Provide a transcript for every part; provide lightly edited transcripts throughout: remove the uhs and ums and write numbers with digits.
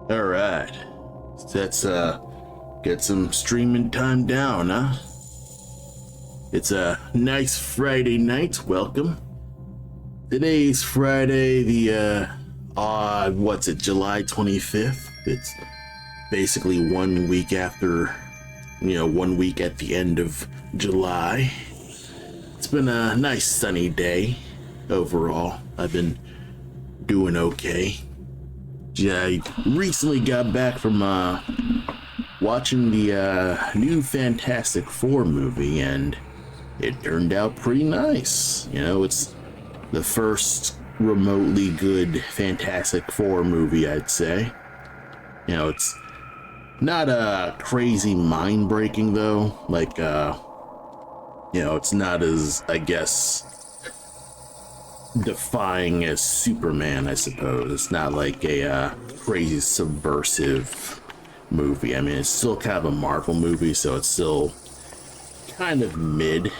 All right. Let's get some streaming time down, huh? It's a nice Friday night. Welcome. Today's Friday, the what's it, July 25th? It's basically 1 week after, 1 week at the end of July. It's been a nice sunny day overall. I've been doing okay. Yeah, I recently got back from watching the new Fantastic Four movie, and it turned out pretty nice. It's the first remotely good Fantastic Four movie, I'd say. It's not crazy mind-breaking though. Like, it's not as, I guess, defying as Superman, I suppose. It's not like a crazy subversive movie. I mean, it's still kind of a Marvel movie, so it's still kind of mid.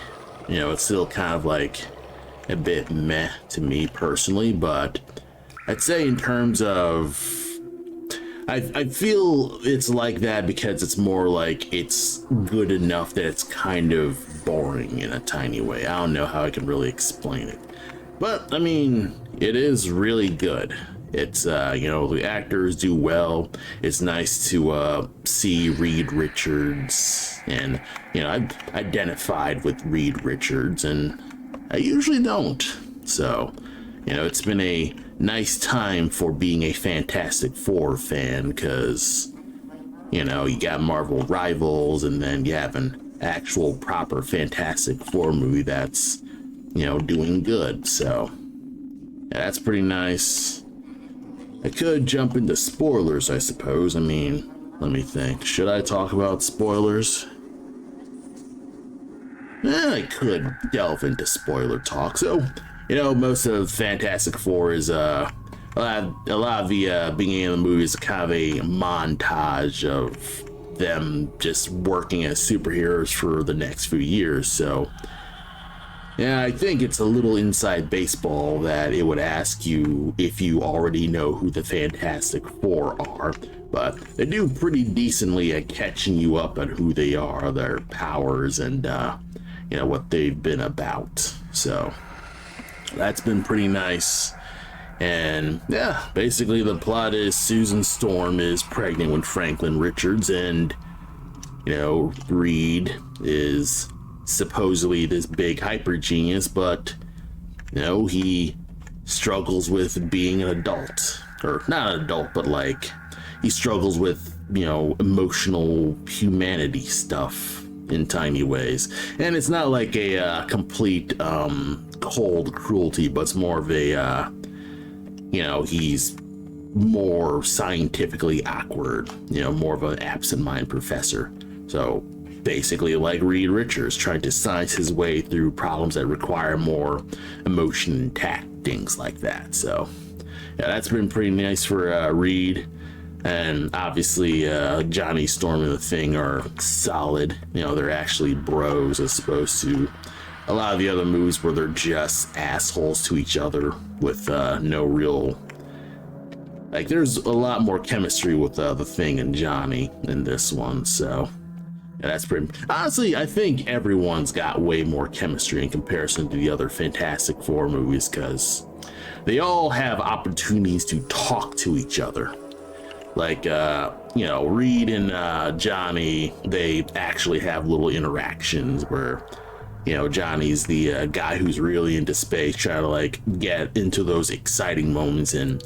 It's still kind of like a bit meh to me personally, but I'd say in terms of I feel it's like that because it's more like it's good enough that it's kind of boring in a tiny way. I don't know how I can really explain it. But, I mean, it is really good. It's, the actors do well. It's nice to see Reed Richards. And, I've identified with Reed Richards, and I usually don't. So, it's been a nice time for being a Fantastic Four fan, because, you got Marvel Rivals, and then you have an actual proper Fantastic Four movie that's doing good. So yeah, that's pretty nice. I could jump into spoilers, I suppose. I mean, let me think. Should I talk about spoilers? I could delve into spoiler talk. So, most of Fantastic Four is a lot of the beginning of the movie is kind of a montage of them just working as superheroes for the next few years. So yeah, I think it's a little inside baseball that it would ask you if you already know who the Fantastic Four are, but they do pretty decently at catching you up on who they are, their powers, and, what they've been about. So that's been pretty nice. And yeah, basically the plot is Susan Storm is pregnant with Franklin Richards, and, Reed is supposedly this big hyper genius, but he struggles with being an adult, or not an adult, but like he struggles with emotional humanity stuff in tiny ways. And it's not like a complete cold cruelty, but it's more of a he's more scientifically awkward, more of an absent-minded professor. So basically like Reed Richards trying to science his way through problems that require more emotion and tact, things like that. So yeah, that's been pretty nice for Reed. And obviously Johnny Storm and the Thing are solid. They're actually bros, as opposed to a lot of the other movies where they're just assholes to each other with no real, like, there's a lot more chemistry with the Thing and Johnny in this one. So yeah, that's pretty. Honestly, I think everyone's got way more chemistry in comparison to the other Fantastic Four movies, because they all have opportunities to talk to each other. Like, Reed and Johnny, they actually have little interactions where, Johnny's the guy who's really into space, trying to like get into those exciting moments, and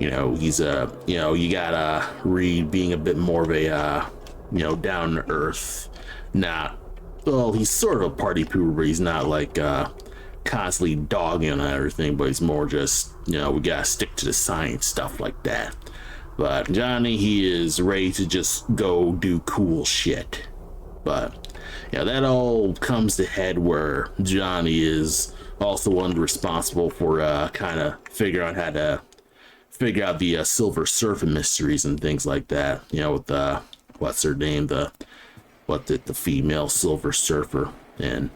he's you got Reed being a bit more of a down to earth, not, well, he's sort of a party pooper, but he's not like constantly dogging on everything, but he's more just, we gotta stick to the science, stuff like that. But Johnny, he is ready to just go do cool shit. But yeah, that all comes to head where Johnny is also one responsible for kind of figure out how to figure out the Silver Surfer mysteries and things like that. With what's her name, the female Silver Surfer, and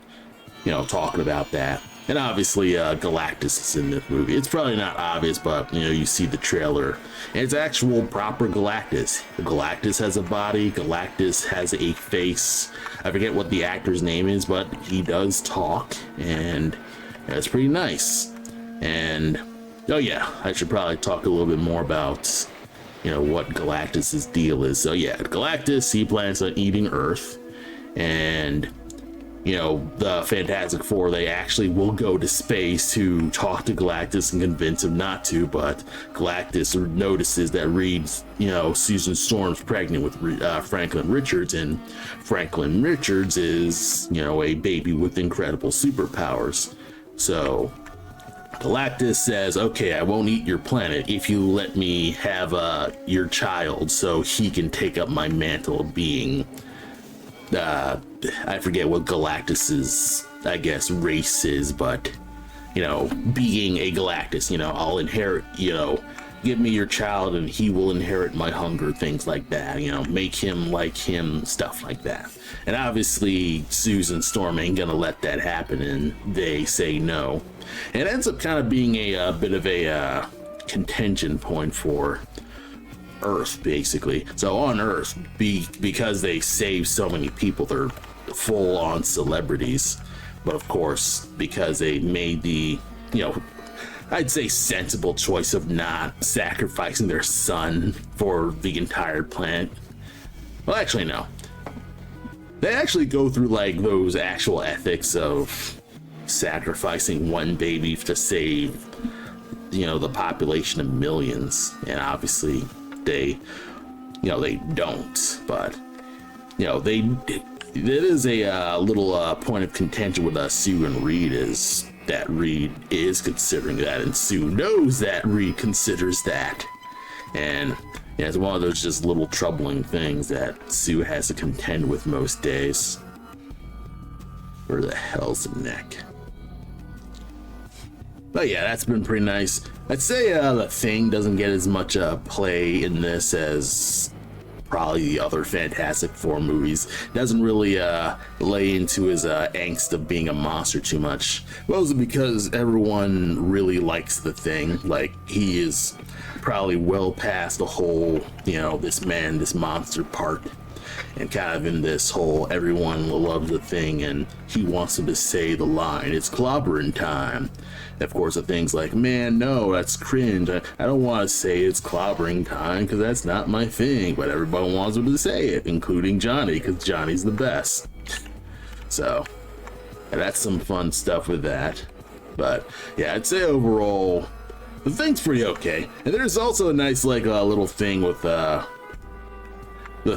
talking about that. And obviously, Galactus is in this movie. It's probably not obvious, but you see the trailer, and it's actual proper Galactus. Galactus has a body. Galactus has a face. I forget what the actor's name is, but he does talk, and that's pretty nice. And oh yeah, I should probably talk a little bit more about what Galactus's deal is. So yeah, Galactus, he plans on eating Earth, and the Fantastic Four, they actually will go to space to talk to Galactus and convince him not to, but Galactus notices that Reed's, Susan Storm's pregnant with Franklin Richards, and Franklin Richards is, a baby with incredible superpowers. So Galactus says, okay, I won't eat your planet if you let me have your child so he can take up my mantle of being I forget what Galactus's, I guess, race is, but being a Galactus, I'll inherit, give me your child and he will inherit my hunger, things like that, make him like him, stuff like that. And obviously Susan Storm ain't gonna let that happen, and they say no. And it ends up kind of being a bit of a contention point for Earth, basically. So on Earth, because they save so many people, they're full-on celebrities. But of course, because they made the, I'd say sensible choice of not sacrificing their son for the entire planet. Well, actually, no. They actually go through like those actual ethics of sacrificing one baby to save, the population of millions. And obviously they don't, but it is a little point of contention with Sue and Reed, is that Reed is considering that, and Sue knows that Reed considers that, and it's one of those just little troubling things that Sue has to contend with most days. Where the hell's the neck? But yeah, that's been pretty nice. I'd say the Thing doesn't get as much play in this as probably the other Fantastic Four movies. Doesn't really lay into his angst of being a monster too much. Mostly because everyone really likes the Thing. Like, he is probably well past the whole, this monster part. And kind of in this whole everyone loves the Thing and he wants him to say the line, it's clobbering time. Of course, the Thing's like, man, no, that's cringe. I don't want to say it's clobbering time because that's not my thing. But everybody wants him to say it, including Johnny, because Johnny's the best. So, that's some fun stuff with that. But yeah, I'd say overall, the Thing's pretty okay. And there's also a nice little thing with the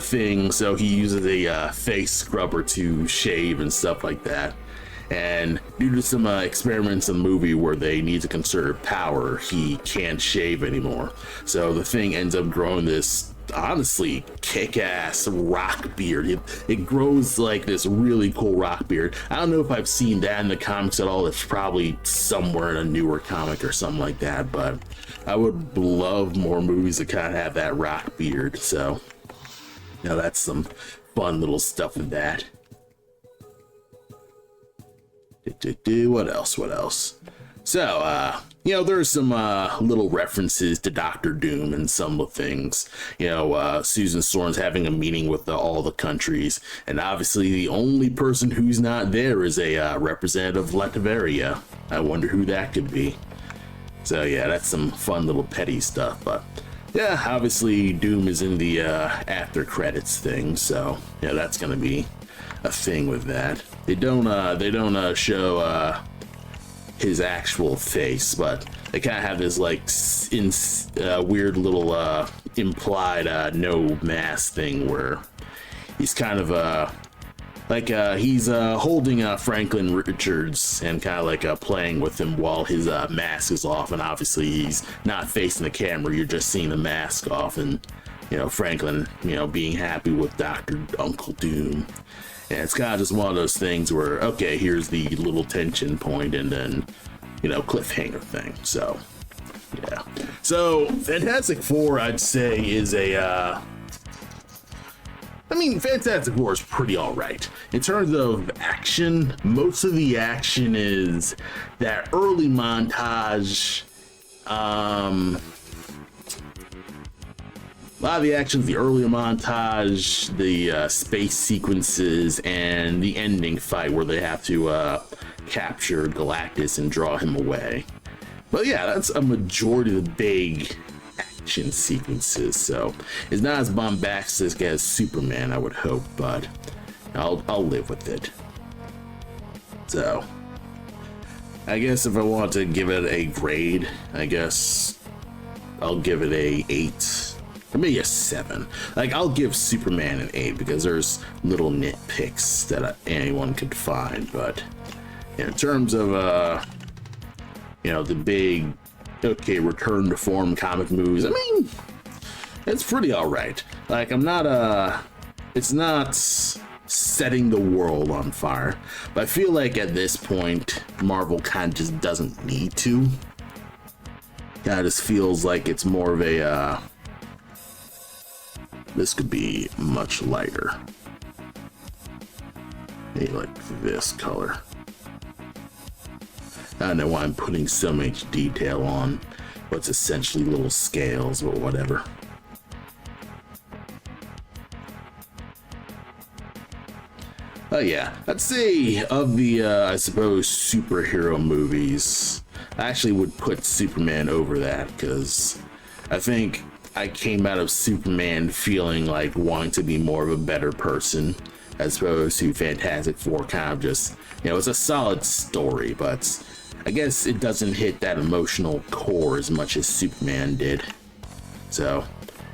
Thing. So he uses a face scrubber to shave and stuff like that. And due to some experiments in the movie where they need to conserve power, he can't shave anymore. So the Thing ends up growing this, honestly, kick-ass rock beard. It grows like this really cool rock beard. I don't know if I've seen that in the comics at all. It's probably somewhere in a newer comic or something like that. But I would love more movies that kind of have that rock beard. So, that's some fun little stuff with that. What else? So, there's some little references to Doctor Doom and some of the things. Susan Storm's having a meeting with all the countries, and obviously the only person who's not there is a representative of Latveria. I wonder who that could be. So yeah, that's some fun little petty stuff, but yeah, obviously Doom is in the after credits thing, so yeah, that's gonna be a thing with that. They don't show his actual face, but they kind of have this weird little implied no mask thing where he's kind of he's holding Franklin Richards and kind of playing with him while his mask is off, and obviously he's not facing the camera, you're just seeing the mask off, and Franklin being happy with Dr. Uncle Doom. And it's kind of just one of those things where, okay, here's the little tension point and then, cliffhanger thing. So, yeah. So, Fantastic Four, I'd say, is a I mean, Fantastic Four is pretty alright. In terms of action, most of the action is that early montage. A lot of the action's the earlier montage, the space sequences, and the ending fight where they have to capture Galactus and draw him away. But yeah, that's a majority of the big action sequences, so it's not as bombastic as Superman, I would hope, but I'll live with it. So I guess if I want to give it a grade, I guess I'll give it a 8 or maybe a 7. Like, I'll give Superman an 8 because there's little nitpicks that anyone could find, but in terms of the big return to form comic movies, I mean, it's pretty alright. Like, it's not setting the world on fire, but I feel like at this point Marvel kind of just doesn't need to. Kind of just feels like it's more of a this could be much lighter, maybe like this color. I don't know why I'm putting so much detail on what's essentially little scales, but whatever. Yeah, I'd say of the, I suppose, superhero movies, I actually would put Superman over that, because I think I came out of Superman feeling like wanting to be more of a better person, as opposed to Fantastic Four kind of just, it's a solid story, but I guess it doesn't hit that emotional core as much as Superman did. So,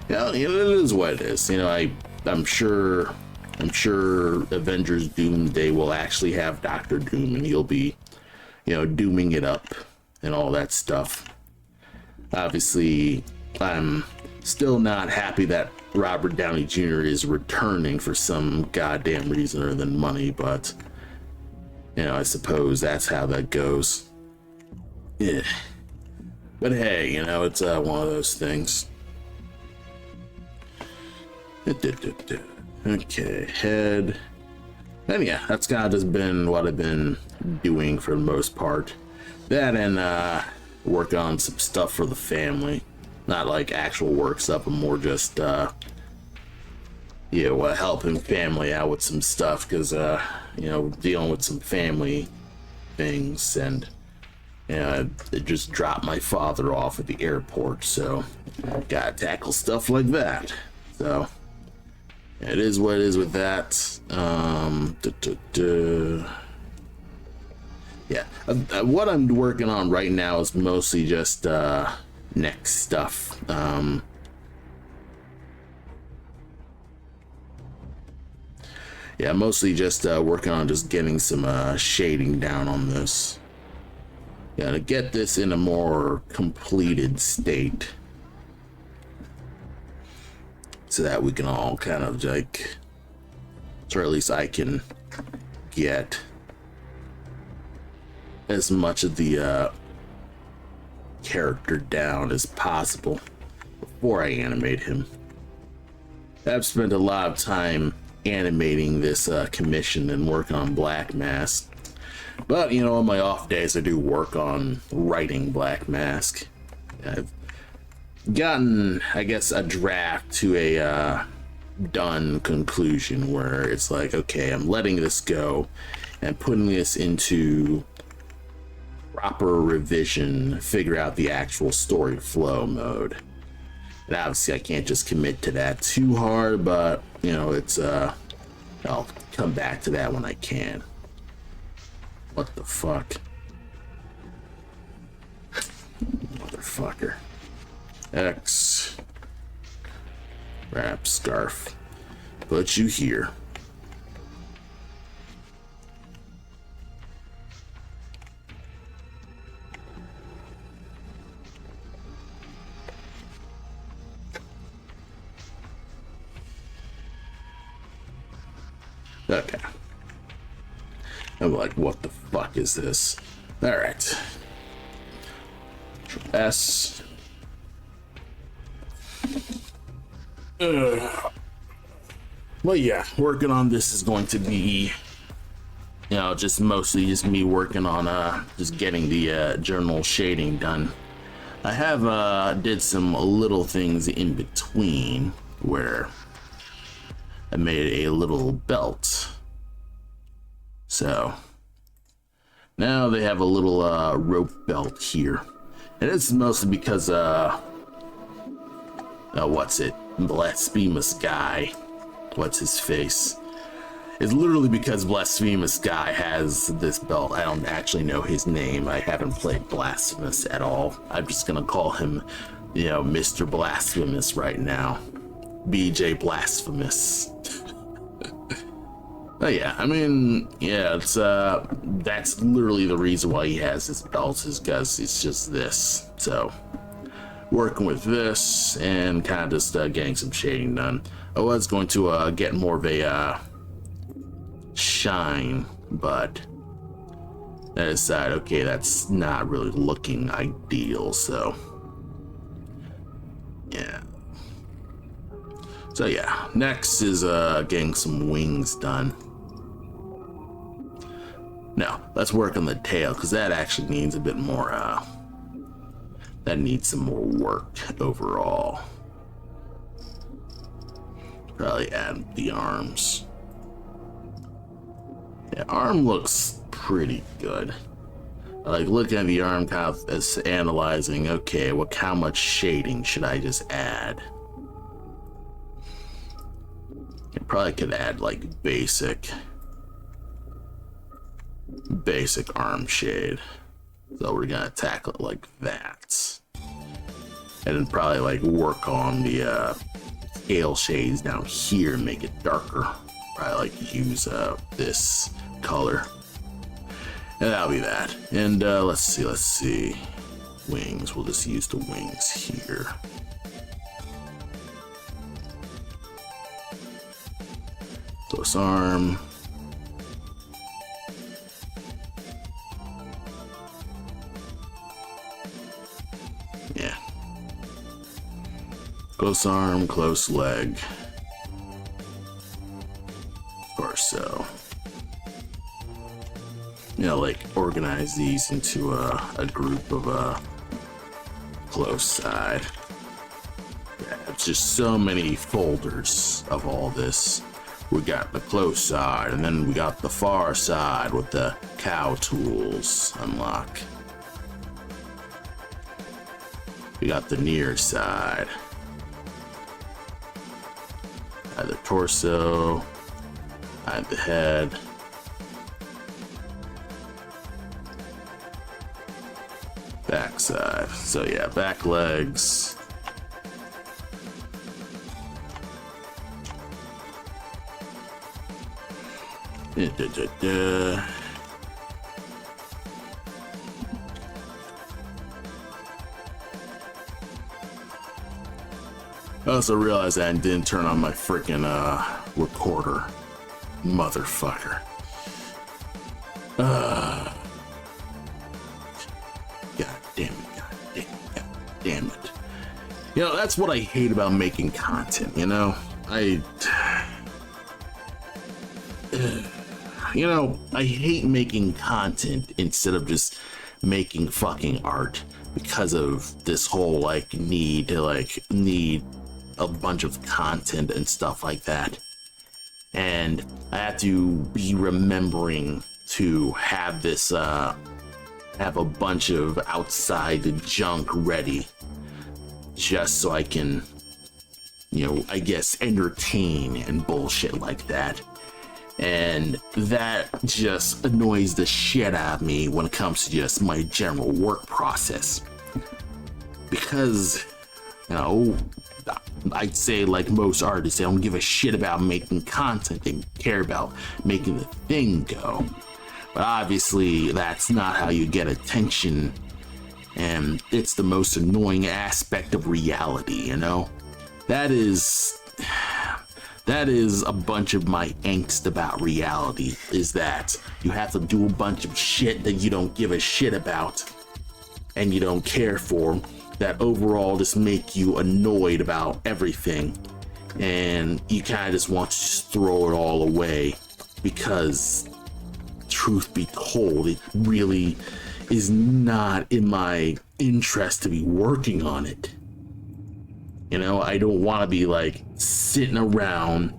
it is what it is. I'm sure Avengers Doomsday will actually have Doctor Doom, and he'll be, dooming it up and all that stuff. Obviously, I'm still not happy that Robert Downey Jr. is returning for some goddamn reason other than money, but I suppose that's how that goes. Yeah. But hey, it's one of those things. Okay, head. And yeah, that's kind of just been what I've been doing for the most part. That and work on some stuff for the family. Not like actual work stuff, but more just helping family out with some stuff, because dealing with some family things, and it just dropped my father off at the airport, so gotta tackle stuff like that. So it is what it is with that. What I'm working on right now is mostly just next stuff. Mostly just working on just getting some shading down on this. To get this in a more completed state, so that we can all kind of or at least I can get as much of the character down as possible before I animate him. I've spent a lot of time animating this commission and working on Black Mask, but on my off days I do work on writing Black Mask. I've gotten, I guess, a draft to a done conclusion where it's like, okay, I'm letting this go and putting this into proper revision, figure out the actual story flow mode. And obviously I can't just commit to that too hard, but it's I'll come back to that when I can. What the fuck? Motherfucker. X wrap scarf. Put you here. Okay. I'm like, what the fuck is this? Alright. S. Well, yeah, working on this is going to be, you know, just mostly just me working on just getting the journal shading done. I have did some little things in between where I made a little belt. So now they have a little rope belt here, and it's mostly because what's it, blasphemous guy, what's his face, it's literally because blasphemous guy has this belt. I don't actually know his name. I haven't played Blasphemous at all. I'm just gonna call him, you know, Mr. Blasphemous right now, BJ Blasphemous. Oh yeah, I mean, yeah, it's that's literally the reason why he has his belt, is because it's just this. So working with this and kind of just getting some shading done. I was going to get more of a shine, but I decided, okay, that's not really looking ideal. So yeah. So yeah, next is getting some wings done. Now, let's work on the tail, because that actually needs a bit more, that needs some more work overall. Probably add the arms. Yeah, arm looks pretty good. Like, looking at the arm, kind of as analyzing, okay, how much shading should I just add? I probably could add, like, basic arm shade. So we're gonna tackle it like that, and then probably like work on the tail shades down here and make it darker. Probably like use this color, and that'll be that. And let's see, wings, we'll just use the wings here. Close arm. Yeah. Close arm, close leg. Torso. You know, like organize these into a group of close side. Yeah, it's just so many folders of all this. We got the close side, and then we got the far side with the cow tools unlock. We got the near side. I have the torso. I have the head. Back side. So yeah, back legs. I also realized I didn't turn on my freaking recorder. Motherfucker. God damn it, god damn it. You know, that's what I hate about making content, you know? You know, I hate making content instead of just making fucking art, because of this whole like need a bunch of content and stuff like that. And I have to be remembering to have this have a bunch of outside junk ready, just so I can, you know, I guess entertain and bullshit like that. And that just annoys the shit out of me when it comes to just my general work process. Because, you know, I'd say like most artists, they don't give a shit about making content, they care about making the thing go. But obviously that's not how you get attention, and it's the most annoying aspect of reality, you know? That is a bunch of my angst about reality, is that you have to do a bunch of shit that you don't give a shit about and you don't care for, that overall just make you annoyed about everything. and you kind of just want to just throw it all away because, truth be told, it really is not in my interest to be working on it. You know, I don't want to be like sitting around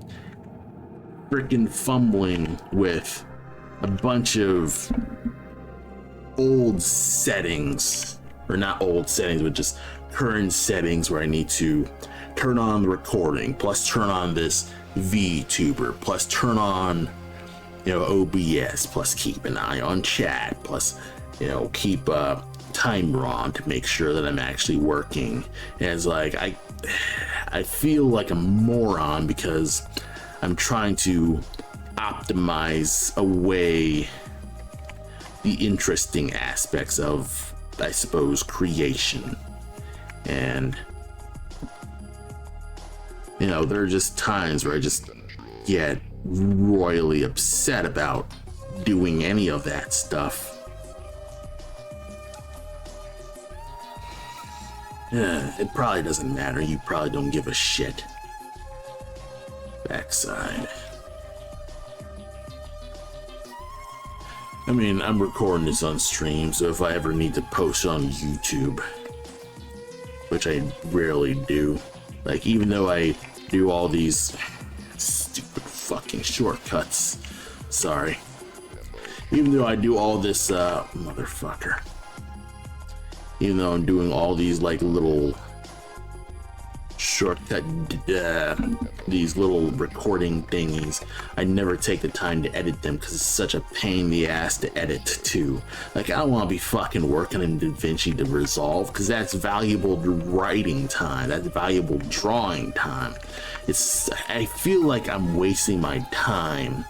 freaking fumbling with a bunch of old settings, or not old settings, but just current settings where I need to turn on the recording, plus turn on this VTuber, plus turn on, you know, OBS, plus keep an eye on chat, plus, you know, keep a timer on to make sure that I'm actually working. And it's like, I feel like a moron because I'm trying to optimize away the interesting aspects of, I suppose, creation. And, you know, there are just times where I just get royally upset about doing any of that stuff. It probably doesn't matter. You probably don't give a shit. Backside. I mean, I'm recording this on stream, so if I ever need to post on YouTube, which I rarely do, like, even though I do all these stupid fucking shortcuts, sorry, even though I do all this, motherfucker, even though I'm doing all these, like, little shortcut, these little recording thingies, I never take the time to edit them because it's such a pain in the ass to edit too. Like, I don't want to be fucking working in DaVinci to Resolve because that's valuable writing time, that's valuable drawing time. I feel like I'm wasting my time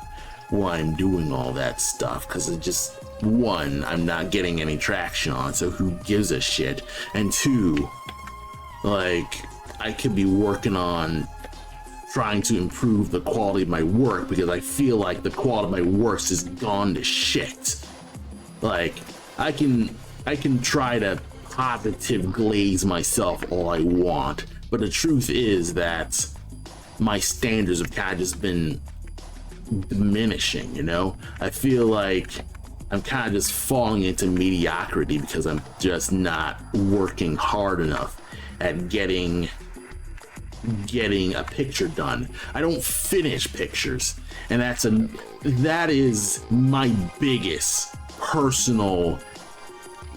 while I'm doing all that stuff because it just, one, I'm not getting any traction on, so who gives a shit? And two, like, I could be working on trying to improve the quality of my work because I feel like the quality of my work has gone to shit. Like, I can try to positive glaze myself all I want, but the truth is that my standards have kind of just been diminishing, you know? I feel like I'm kind of just falling into mediocrity because I'm just not working hard enough at getting a picture done. I don't finish pictures, and that is my biggest personal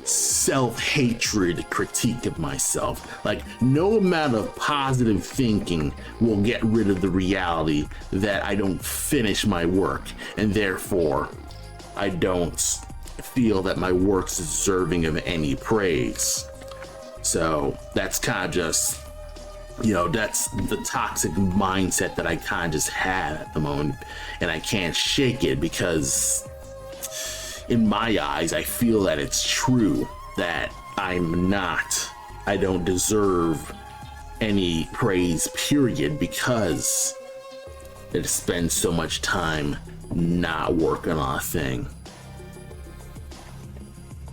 self-hatred critique of myself. Like, no amount of positive thinking will get rid of the reality that I don't finish my work, and therefore I don't feel that my work's deserving of any praise. So that's kind of just, you know, that's the toxic mindset that I kind of just have at the moment, and I can't shake it because in my eyes I feel that it's true that I don't deserve any praise, period, because I spend so much time not working on a thing.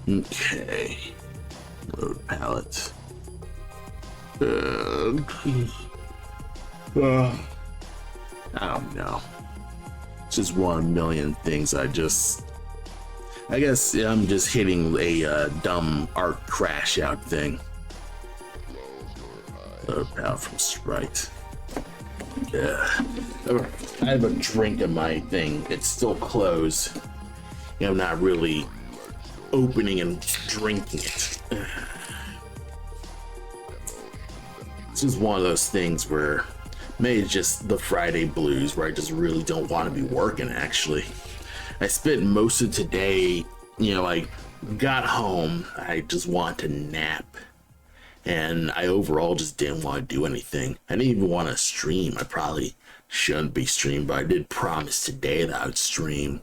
Okay, load palette. I don't know. It's just 1 million things. I guess I'm just hitting a dumb art crash out thing. Load palette from Sprite. Yeah. I have a drink in my thing. It's still closed. I'm not really opening and drinking it. It's just one of those things where maybe it's just the Friday blues where I just really don't want to be working, actually. I spent most of today, you know, I got home, I just want to nap. And I overall just didn't want to do anything. I didn't even want to stream. I probably shouldn't be streaming, but I did promise today that I would stream.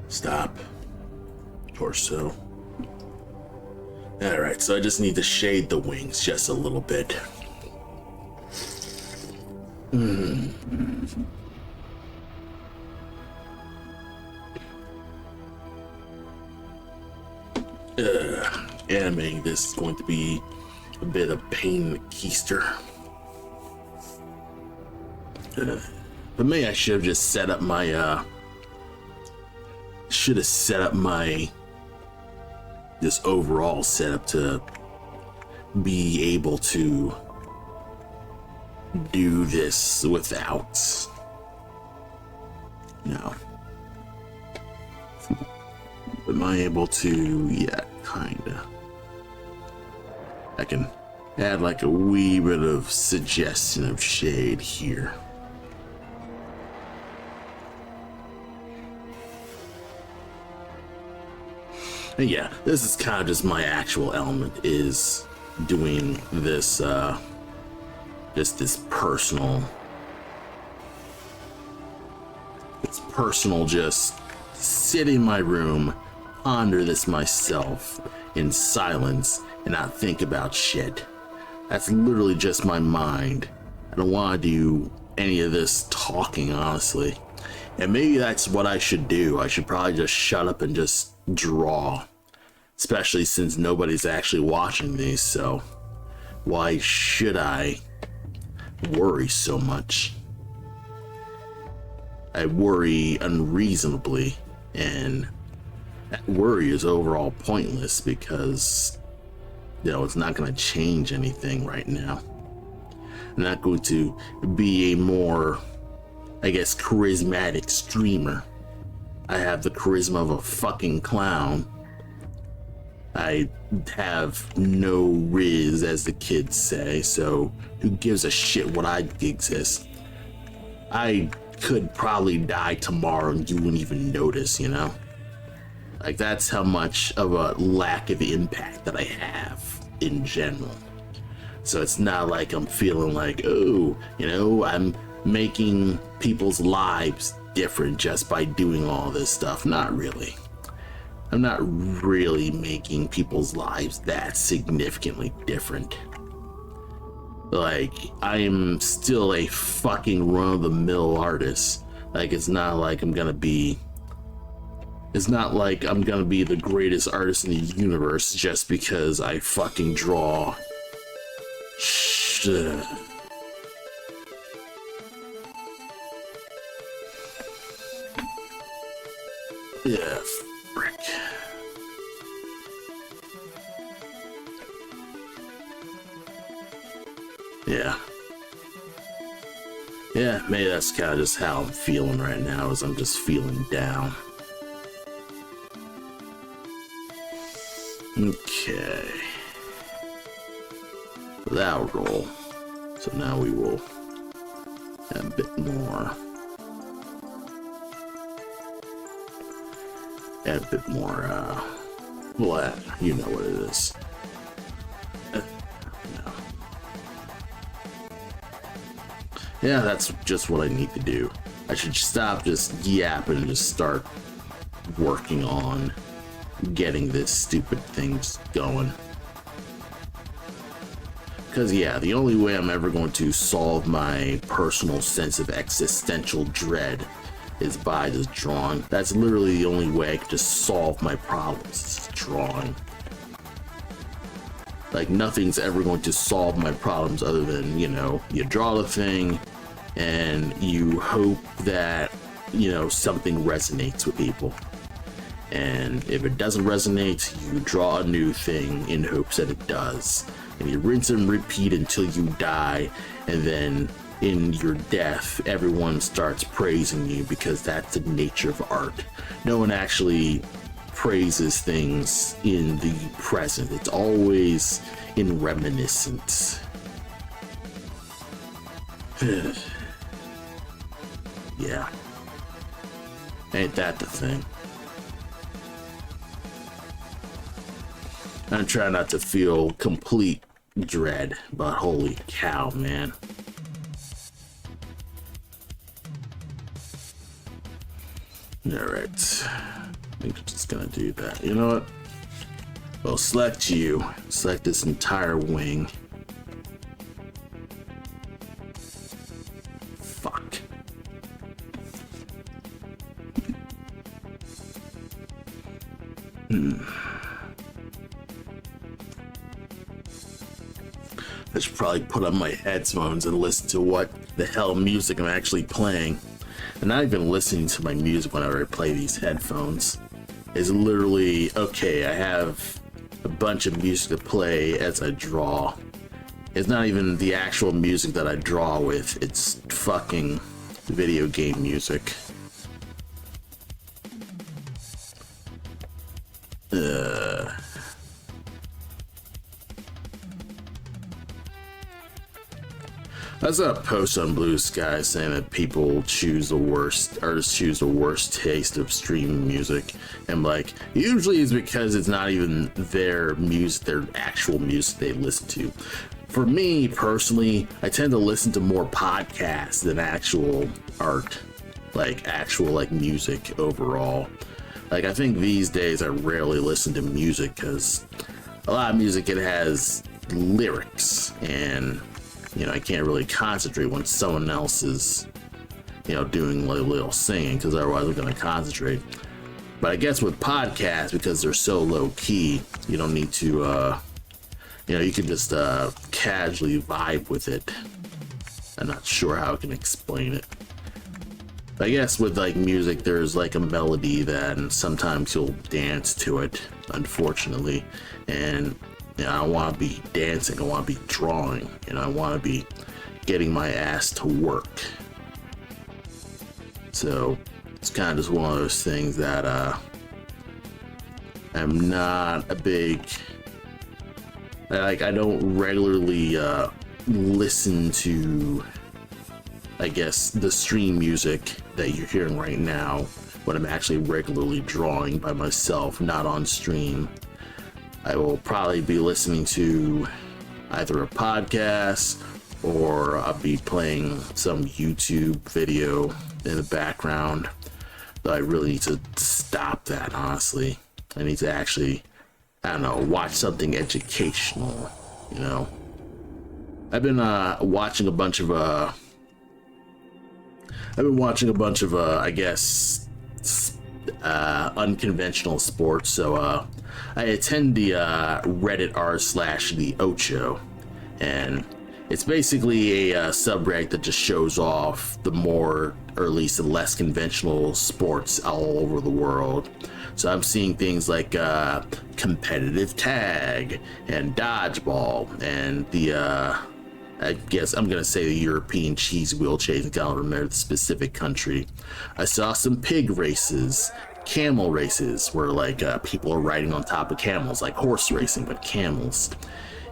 Stop. Torso. Alright, so I just need to shade the wings just a little bit. animating this is going to be a bit of pain in the keister. But maybe I should have just set up my, this overall setup to be able to do this without, am I able to? Yeah, kinda. I can add like a wee bit of suggestion of shade here. And yeah, this is kind of just my actual element, is doing this, just this personal, just sit in my room, ponder this myself in silence, and not think about shit. That's literally just my mind. I don't want to do any of this talking, honestly. And maybe that's what I should do. I should probably just shut up and just draw. Especially since nobody's actually watching these, so why should I worry so much? I worry unreasonably, and that worry is overall pointless because, it's not going to change anything right now. I'm not going to be a more, I guess, charismatic streamer. I have the charisma of a fucking clown. I have no riz, as the kids say, so who gives a shit what I exist? I could probably die tomorrow and you wouldn't even notice, Like, that's how much of a lack of impact that I have in general. So it's not like I'm feeling like, oh, I'm making people's lives different just by doing all this stuff. Not really. I'm not really making people's lives that significantly different. Like, I am still a fucking run-of-the-mill artist. Like, it's not like I'm gonna be the greatest artist in the universe just because I fucking draw. Yeah, frick. Yeah, maybe that's kind of just how I'm feeling right now, is I'm just feeling down. Okay. That'll roll. So now we will add a bit more. Add a bit more, well, you know what it is. Yeah, that's just what I need to do. I should stop just yapping and just start working on getting this stupid thing going. Because yeah, the only way I'm ever going to solve my personal sense of existential dread is by just drawing. That's literally the only way I can just solve my problems, is drawing. Like, nothing's ever going to solve my problems other than, you draw the thing and you hope that, something resonates with people. And if it doesn't resonate, you draw a new thing in hopes that it does. And you rinse and repeat until you die, and then in your death, everyone starts praising you because that's the nature of art. No one actually praises things in the present. It's always in reminiscence. Yeah. Ain't that the thing? I'm trying not to feel complete dread, but holy cow, man. Alright. I think I'm just gonna do that. You know what? Well, select you. Select this entire wing. Fuck. I should probably put on my headphones and listen to what the hell music I'm actually playing. And not even listening to my music whenever I play these headphones. Is literally, okay, I have a bunch of music to play as I draw. It's not even the actual music that I draw with, it's fucking video game music. I saw a post on Blue Sky saying that people choose the worst, artists choose the worst taste of streaming music. And like, usually it's because it's not even their music, their actual music they listen to. For me personally, I tend to listen to more podcasts than actual art, like actual like music overall. Like I think these days I rarely listen to music because a lot of music, it has lyrics, and you know, I can't really concentrate when someone else is, you know, doing a little singing, because otherwise I'm going to concentrate. But I guess with podcasts, because they're so low key, you don't need to, you know, you can just casually vibe with it. I'm not sure how I can explain it. But I guess with like music, there's like a melody that, and sometimes you'll dance to it, unfortunately. And you know, I don't want to be dancing, I want to be drawing, and I want to be getting my ass to work. So it's kind of just one of those things that I'm not a big, like I don't regularly listen to, I guess, the stream music that you're hearing right now when I'm actually regularly drawing by myself, not on stream. I will probably be listening to either a podcast or I'll be playing some YouTube video in the background. But I really need to stop that, honestly. I need to actually, I don't know, watch something educational, you know? I've been watching a bunch of I guess unconventional sports. So I attend the Reddit r/the Ocho, and it's basically a subreddit that just shows off the more, or at least the less conventional sports all over the world. So I'm seeing things like competitive tag and dodgeball and the I guess I'm gonna say the European cheese wheel chase. I don't remember the specific country. I saw some pig races, camel races, where like people are riding on top of camels, like horse racing but camels.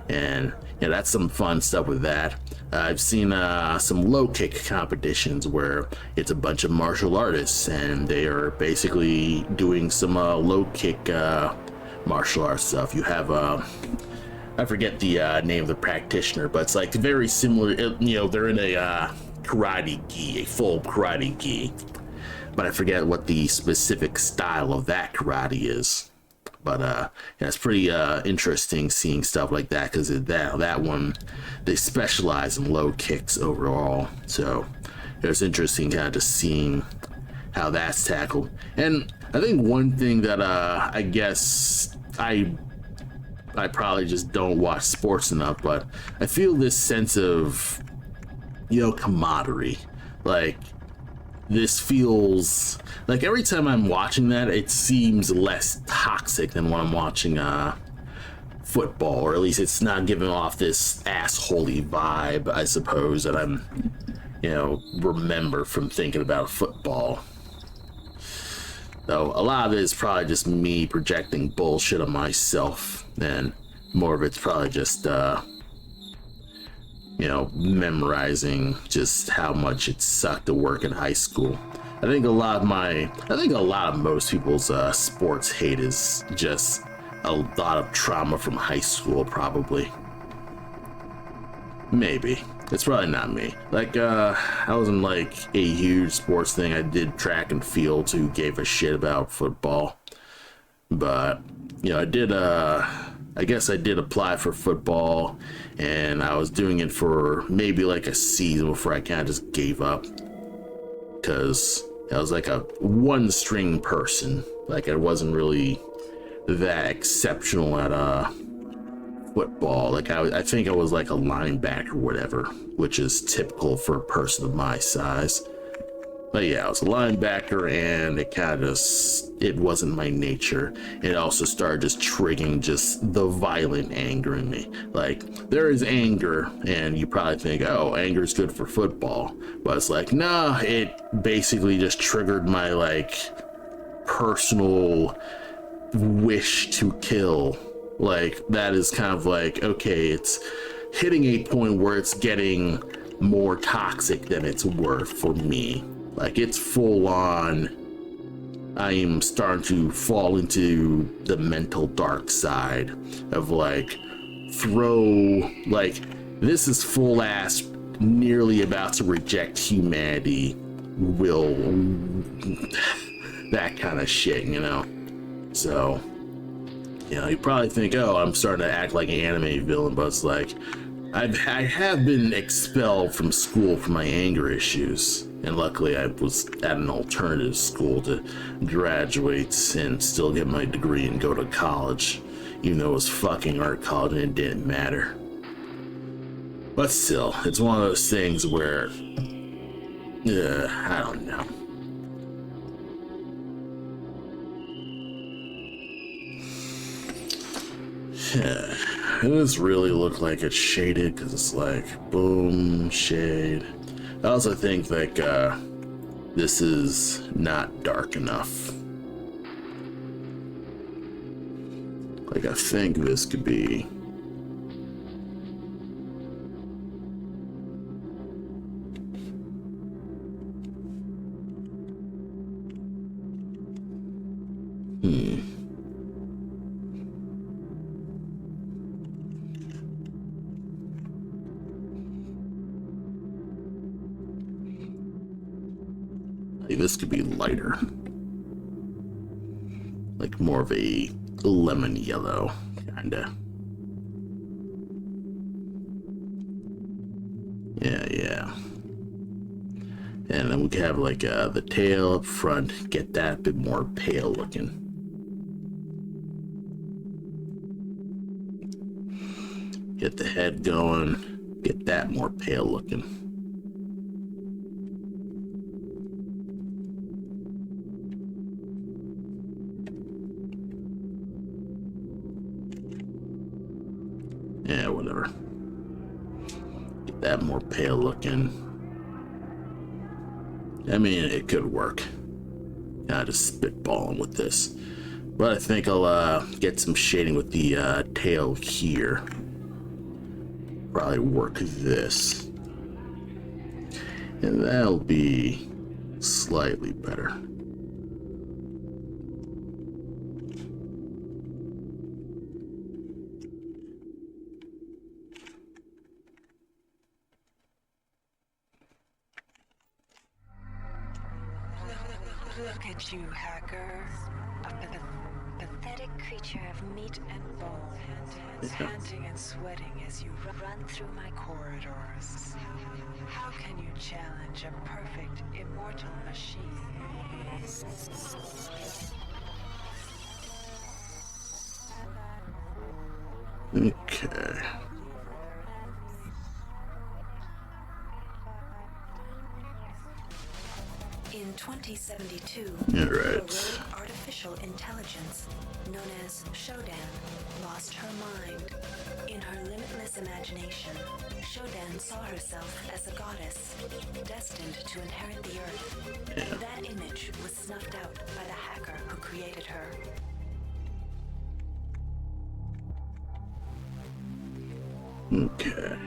And yeah, that's some fun stuff with that. I've seen some low kick competitions where it's a bunch of martial artists and they are basically doing some low kick martial arts stuff. You have I forget the name of the practitioner, but it's like very similar. You know, they're in a karate gi, a full karate gi, but I forget what the specific style of that karate is. But yeah, it's pretty interesting seeing stuff like that, because that one, they specialize in low kicks overall. So it's interesting kind of just seeing how that's tackled. And I think one thing that I guess I probably just don't watch sports enough, but I feel this sense of, you know, camaraderie. Like, this feels like every time I'm watching that, it seems less toxic than when I'm watching football, or at least it's not giving off this assholey vibe, I suppose, that I'm, you know, remember from thinking about football. Though a lot of it is probably just me projecting bullshit on myself, and more of it's probably just you know, memorizing just how much it sucked to work in high school. I think a lot of most people's sports hate is just a lot of trauma from high school, probably. Maybe. It's probably not me. Like, I wasn't like a huge sports thing. I did track and field, who gave a shit about football. But, you know, I guess I did apply for football, and I was doing it for maybe like a season before I kind of just gave up. Because I was like a one-string person. Like, I wasn't really that exceptional at football. Like I think I was like a linebacker or whatever, which is typical for a person of my size. But yeah, I was a linebacker, and it kind of just, it wasn't my nature. It also started just triggering just the violent anger in me. Like, there is anger, and you probably think, oh, anger is good for football. But it's like, nah, it basically just triggered my, like, personal wish to kill. Like, that is kind of like, okay, it's hitting a point where it's getting more toxic than it's worth for me. Like, it's full on, I am starting to fall into the mental dark side of like, this is full ass, nearly about to reject humanity, that kind of shit, you know? So, you know, you probably think, oh, I'm starting to act like an anime villain, but it's like, I have been expelled from school for my anger issues. And luckily I was at an alternative school to graduate and still get my degree and go to college. Even though it was fucking art college and it didn't matter. But still, it's one of those things where, I don't know. Yeah, it does really look like it's shaded because it's like, boom, shade. I also think like this is not dark enough. Like I think this could be this could be lighter, like more of a lemon yellow kinda. Yeah, and then we could have like the tail up front, get that a bit more pale looking. Get the head going, get that more pale looking. Yeah, whatever. Get that more pale looking. I mean, it could work. Just spitballing with this. But I think I'll get some shading with the tail here. Probably work this. And that'll be slightly better. Look at you, hacker. A pathetic creature of meat and bone, panting and sweating as you run through my corridors. How can you challenge a perfect, immortal machine? Okay. In 2072, All right. a rogue artificial intelligence known as Shodan lost her mind. In her limitless imagination, Shodan saw herself as a goddess, destined to inherit the earth. Yeah. That image was snuffed out by the hacker who created her. Okay.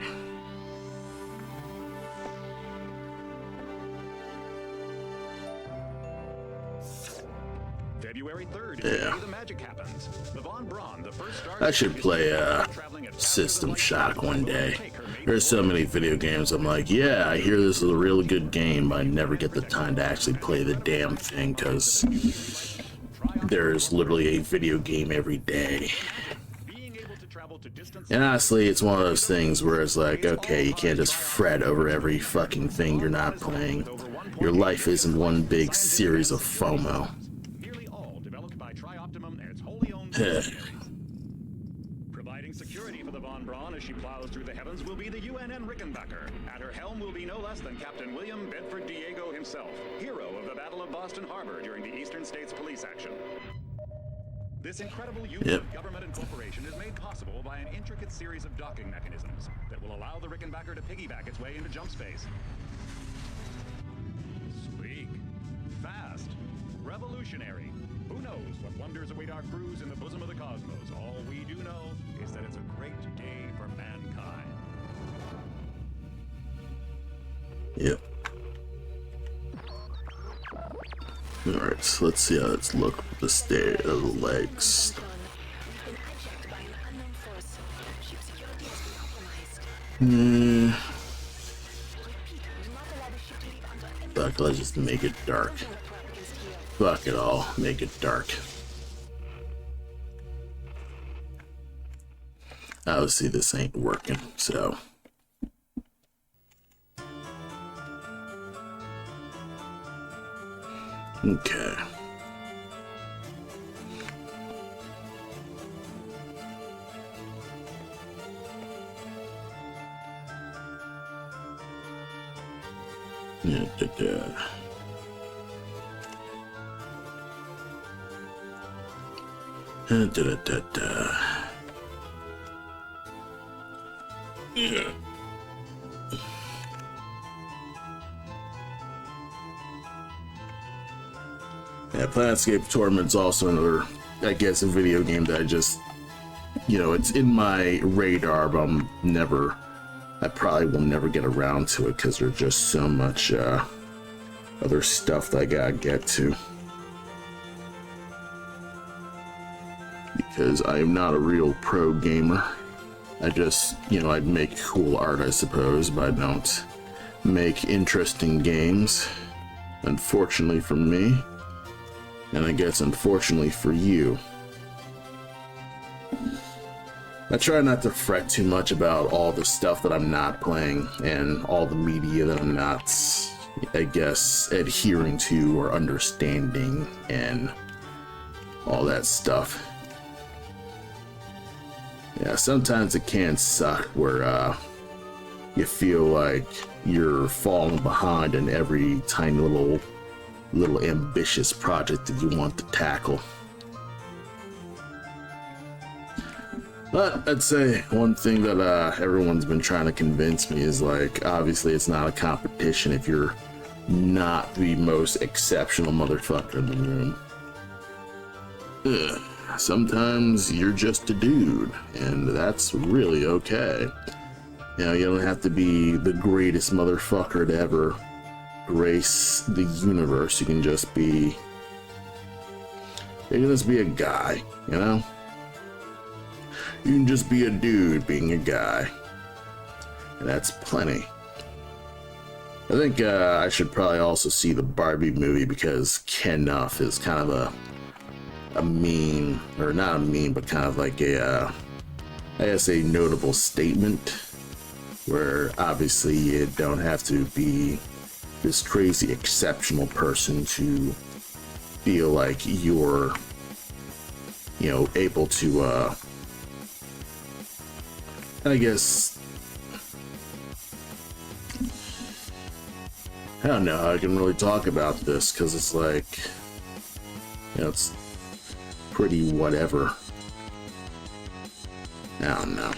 February 3rd, Yeah. the magic happens. The Von Braun, the first star I should play System Shock one day. There's so many video games I'm like, yeah, I hear this is a really good game, but I never get the time to actually play the damn thing because there's literally a video game every day. And honestly, it's one of those things where it's like, okay, you can't just fret over every fucking thing you're not playing. Your life isn't one big series of FOMO. providing security for the Braun as she plows through the heavens will be the UNN Rickenbacker. At her helm will be no less than Captain William Bedford Diego himself, hero of the Battle of Boston Harbor during the Eastern States Police action. This incredible union of government and corporation is made possible by an intricate series of docking mechanisms that will allow the Rickenbacker to piggyback its way into jump space. Sleek, fast, revolutionary. Who knows what wonders await our crews in the bosom of the cosmos? All we do know is that it's a great day for mankind. Yep. Alright, so let's see how it's look with the state of the legs. Fuck, let's just make it dark. Fuck it all, make it dark. Obviously this ain't working, so. Okay. Yeah, Yeah. Yeah, Planescape Torment's also another, I guess, a video game that I just, you know, it's in my radar, but I probably will never get around to it because there's just so much other stuff that I gotta get to. Because I am not a real pro gamer. I just, you know, I'd make cool art, I suppose, but I don't make interesting games. Unfortunately for me. And I guess unfortunately for you. I try not to fret too much about all the stuff that I'm not playing and all the media that I'm not, I guess, adhering to or understanding and all that stuff. Yeah, sometimes it can suck where you feel like you're falling behind in every tiny little ambitious project that you want to tackle. But I'd say one thing that everyone's been trying to convince me is, like, obviously it's not a competition if you're not the most exceptional motherfucker in the room. Ugh. Sometimes you're just a dude, and that's really okay. You know, you don't have to be the greatest motherfucker to ever grace the universe. You can just be a guy, you know? You can just be a dude being a guy. And that's plenty. I think I should probably also see the Barbie movie because Ken Nuff is kind of a meme, or not a meme, but kind of like a, I guess, a notable statement where obviously you don't have to be this crazy exceptional person to feel like you're, you know, able to, I guess, I don't know how I can really talk about this because it's like, you know, it's pretty whatever. I don't know.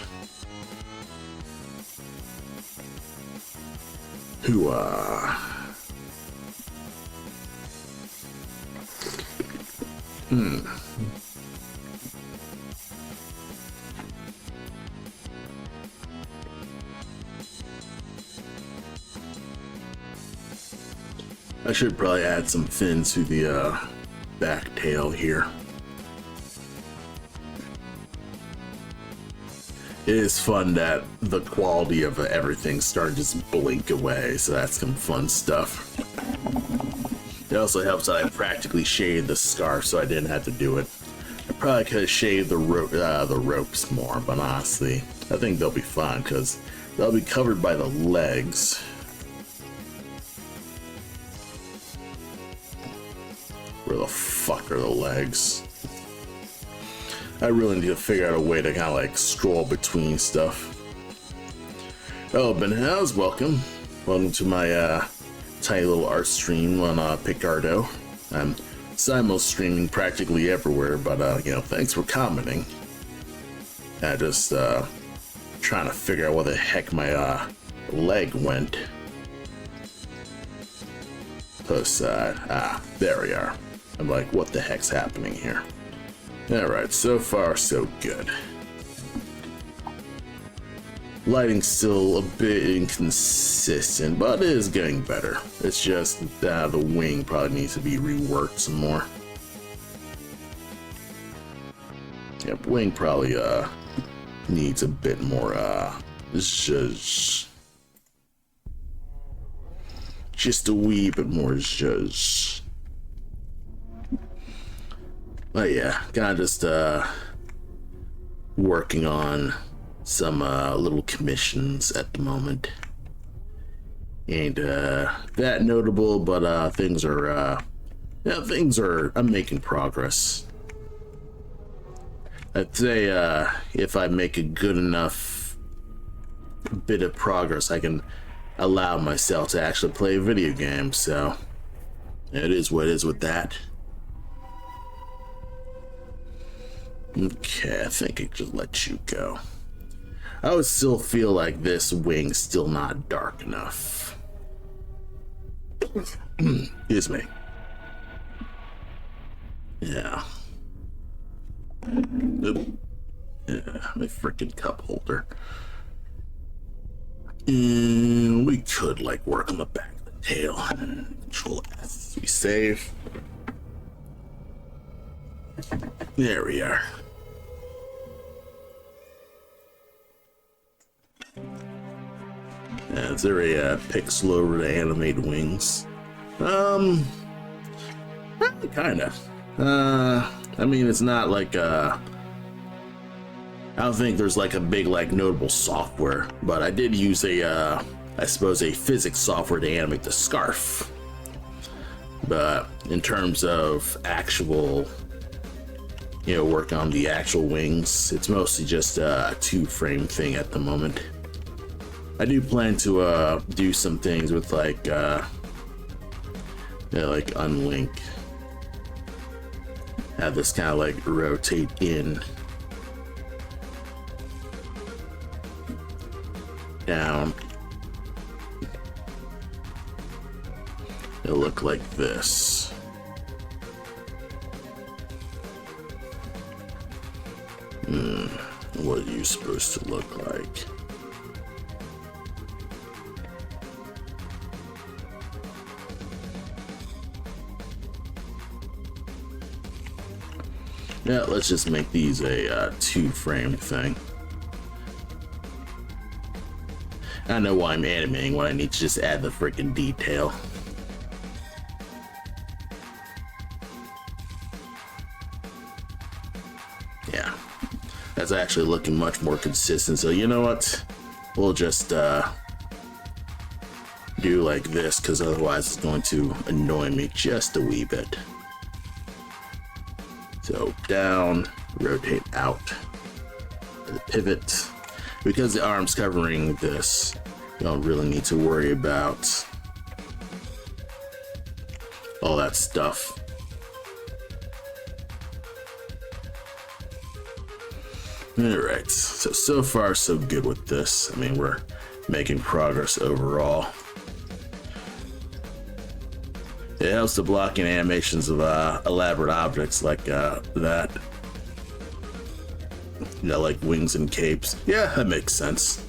I should probably add some fins to the back tail here. It is fun that the quality of everything started to just blink away, so that's some fun stuff. It also helps that I practically shaved the scarf, so I didn't have to do it. I probably could have shaved the ropes more, but honestly, I think they'll be fine because they'll be covered by the legs. Where the fuck are the legs? I really need to figure out a way to kind of like scroll between stuff. Oh, Ben House, welcome. Welcome to my tiny little art stream on Picardo. I'm simul-streaming practically everywhere, but you know, thanks for commenting. I just trying to figure out where the heck my leg went. Plus side. There we are. I'm like, what the heck's happening here? Alright, so far so good. Lighting's still a bit inconsistent, but it is getting better. It's just the wing probably needs to be reworked some more. Yep, wing probably needs a bit more zhuzh. Just a wee bit more zhuzh. But yeah, kinda just working on some little commissions at the moment. Ain't that notable, but things are I'm making progress. I'd say if I make a good enough bit of progress, I can allow myself to actually play video games, so it is what it is with that. Okay, I think I just let you go. I would still feel like this wing's still not dark enough. Excuse me. Yeah. Yeah, my freaking cup holder. And we could like work on the back of the tail. Control S. We save. There we are. Is there a pixel over to animate wings? Kinda. I mean, it's not like I don't think there's like a big like notable software, but I did use a I suppose a physics software to animate the scarf. But in terms of actual, you know, work on the actual wings, it's mostly just a 2-frame thing at the moment. I do plan to do some things with like like unlink. Have this kind of like rotate in, down. It'll look like this. What are you supposed to look like? Yeah, let's just make these a 2-frame thing. I know why I'm animating when I need to just add the freaking detail. Yeah, that's actually looking much more consistent. So you know what? We'll just do like this, because otherwise it's going to annoy me just a wee bit. So down, rotate out, the pivot. Because the arm's covering this, you don't really need to worry about all that stuff. Alright, so far so good with this. I mean, we're making progress overall. It helps to block in animations of elaborate objects like that. You know, like wings and capes. Yeah, that makes sense.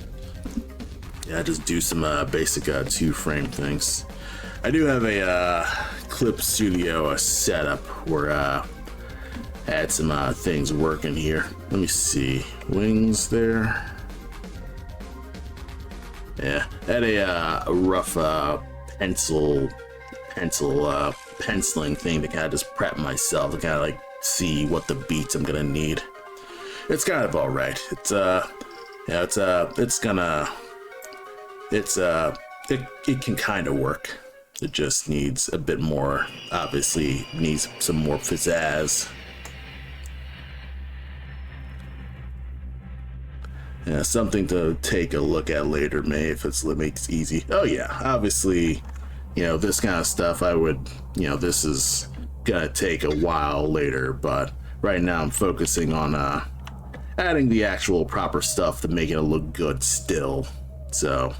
Yeah, just do some basic 2-frame things. I do have a Clip Studio setup where I had some things working here. Let me see. Wings there. Yeah, I had a rough penciling thing to kind of just prep myself to kind of like see what the beats I'm gonna need. It's kind of all right. It's it can kind of work. It just needs a bit more. Obviously, needs some more pizzazz. Yeah, something to take a look at later, May, if it makes it easy. Oh yeah, obviously, this kind of stuff this is gonna take a while later, but right now I'm focusing on adding the actual proper stuff to make it look good still. So,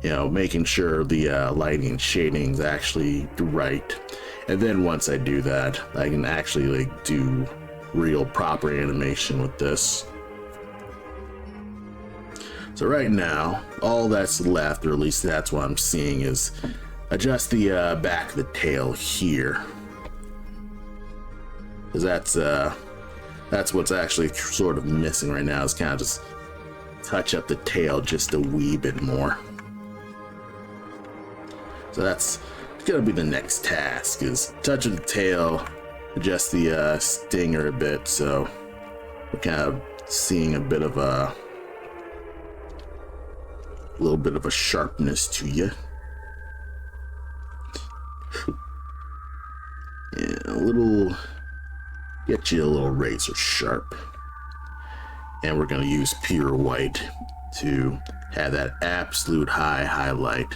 making sure the lighting and shading is actually right. And then once I do that, I can actually do real proper animation with this. So right now, all that's left, or at least that's what I'm seeing, is adjust the back of the tail here. Because that's what's actually sort of missing right now, is kind of just touch up the tail just a wee bit more. So that's gonna be the next task, is touch of the tail, adjust the stinger a bit, so we're kind of seeing a little bit of a sharpness to you. Yeah, get you a little razor sharp. And we're gonna use pure white to have that absolute high highlight.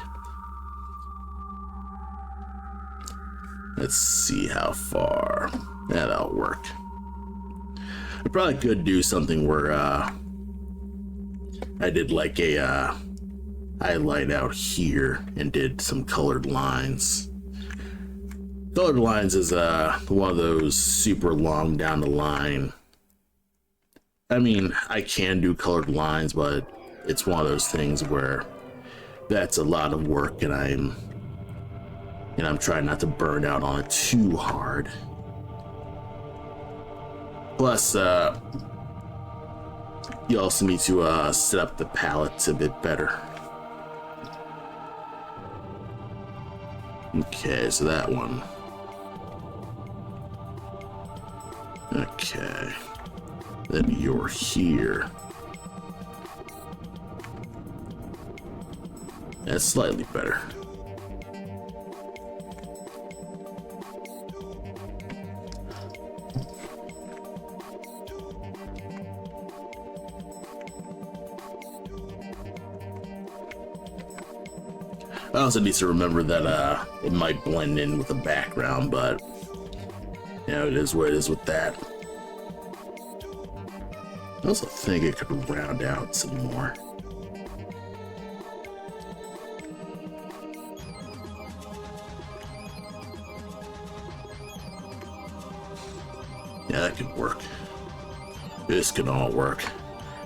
Let's see how far that'll work. I probably could do something where I did like a highlight out here and did some colored lines. Colored lines is one of those super long down the line. I mean, I can do colored lines, but it's one of those things where that's a lot of work, and I'm trying not to burn out on it too hard. Plus, you also need to set up the palettes a bit better. Okay, so that one. Okay. Then you're here. That's slightly better. I also need to remember that it might blend in with the background, but it is what it is with that. I also think it could round out some more. Yeah, that could work. This can all work.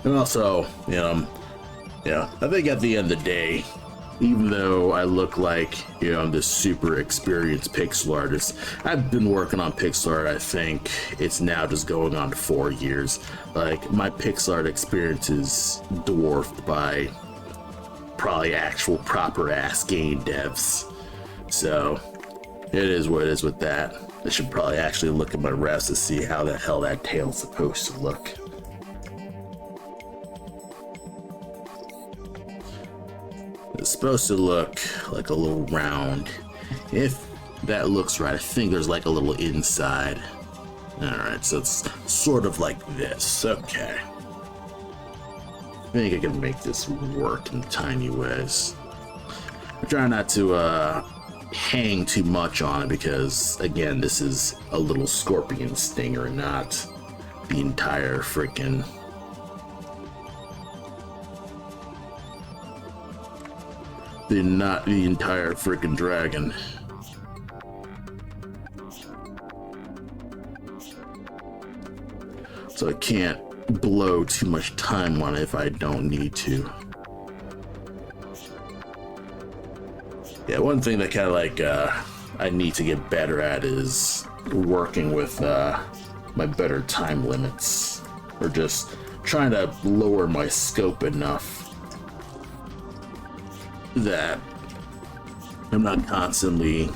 And also, I think at the end of the day, even though I look like, I'm this super experienced pixel artist, I've been working on pixel art, I think it's now just going on to 4 years. Like, my pixel art experience is dwarfed by probably actual proper ass game devs. So, it is what it is with that. I should probably actually look at my refs to see how the hell that tail's supposed to look. It's supposed to look like a little round. If that looks right, I think there's like a little inside. Alright, so it's sort of like this. Okay. I think I can make this work in tiny ways. I'm trying not to hang too much on it because, again, this is a little scorpion stinger, not the entire freaking... not the entire freaking dragon. So I can't blow too much time on it if I don't need to. Yeah, one thing that kind of like I need to get better at is working with my better time limits, or just trying to lower my scope enough that I'm not constantly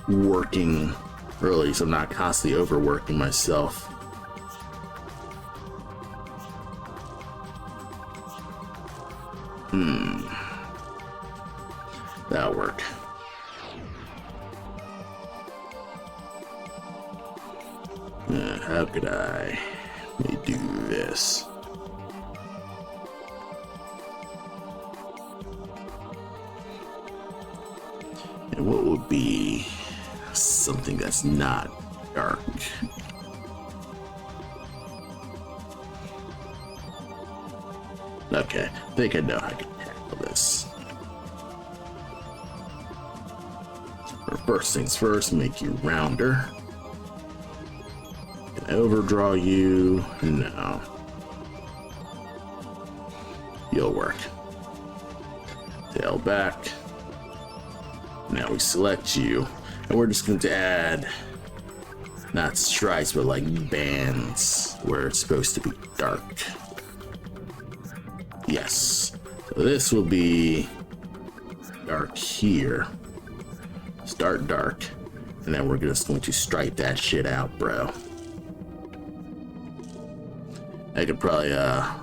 working, or at least I'm not constantly overworking myself. That'll work. How could I do this? what would be something that's not dark? Okay, I think I know how I can tackle this. First things first, make you rounder. Can I overdraw you? No. You'll work. Tail back. Now we select you, and we're just going to add not stripes, but like bands where it's supposed to be dark. Yes. So this will be dark here. Start dark, and then we're just going to stripe that shit out, bro. I could probably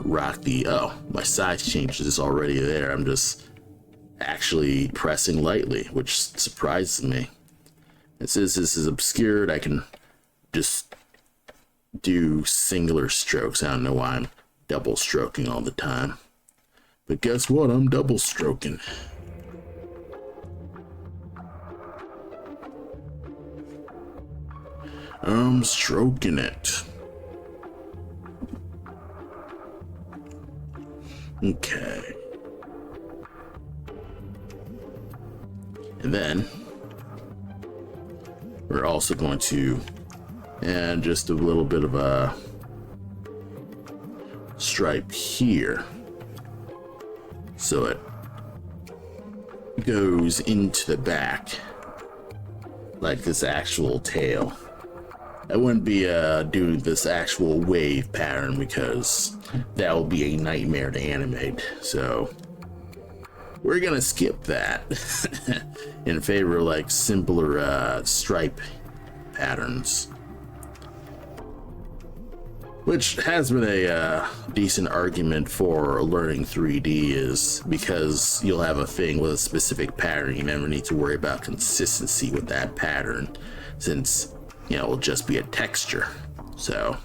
rock the, oh, my size changes is already there. I'm just actually pressing lightly, which surprises me. It says this is obscured. I can just do singular strokes. I don't know why I'm double stroking all the time. But guess what? I'm double stroking. I'm stroking it. Okay. And then we're also going to add just a little bit of a stripe here, so it goes into the back like this actual tail. I wouldn't be doing this actual wave pattern because that will be a nightmare to animate, so we're gonna skip that in favor of like simpler stripe patterns, which has been a decent argument for learning 3D, is because you'll have a thing with a specific pattern. You never need to worry about consistency with that pattern, since it'll just be a texture. So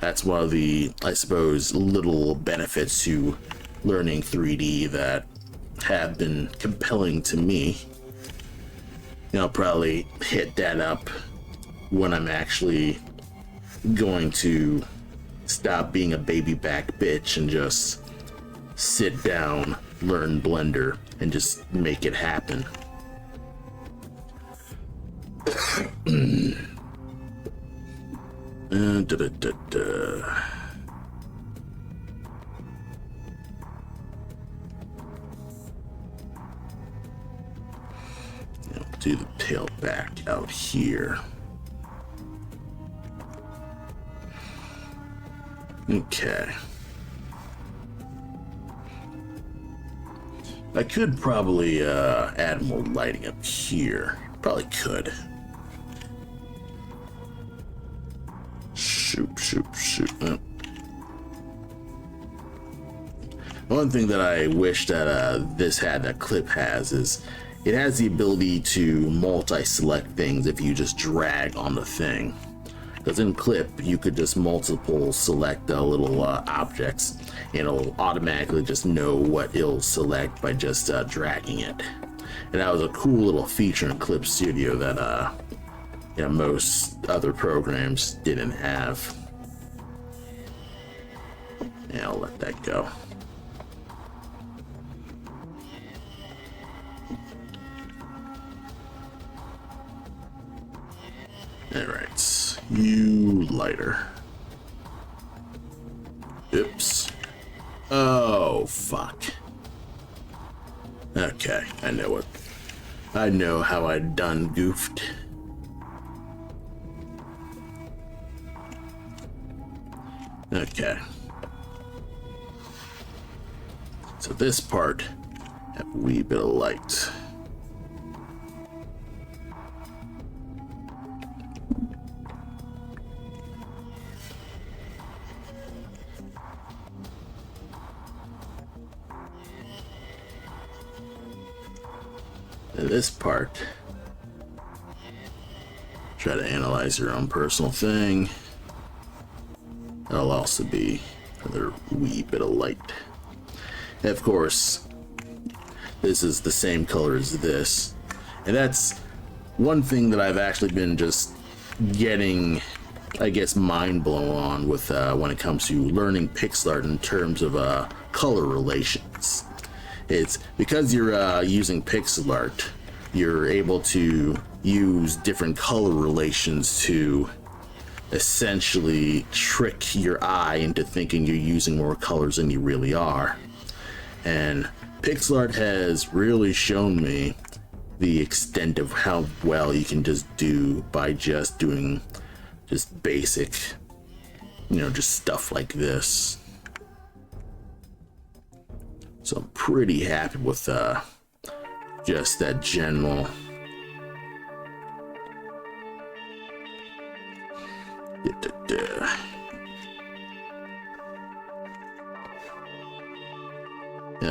that's one of the, I suppose, little benefits to learning 3D that have been compelling to me. I'll probably hit that up when I'm actually going to stop being a baby back bitch and just sit down, learn Blender, and just make it happen. Do the tail back out here. Okay. I could probably add more lighting up here. Probably could. Shoot. One thing that I wish that this had, that clip has, is it has the ability to multi-select things if you just drag on the thing. Because in clip, you could just multiple select little objects, and it'll automatically just know what it'll select by just dragging it. And that was a cool little feature in Clip Studio that most other programs didn't have. Yeah, I'll let that go. Alright, you lighter. Oops. Oh, fuck. Okay, I know how I done goofed. Okay. So this part, have a wee bit of light. And this part, try to analyze your own personal thing. That'll also be another wee bit of light. And of course, this is the same color as this, And that's one thing that I've actually been just getting, I guess, mind blown on with when it comes to learning pixel art in terms of color relations. It's because you're using pixel art, you're able to use different color relations to essentially trick your eye into thinking you're using more colors than you really are. And pixel art has really shown me the extent of how well you can just do by just doing just basic, just stuff like this. So I'm pretty happy with just that general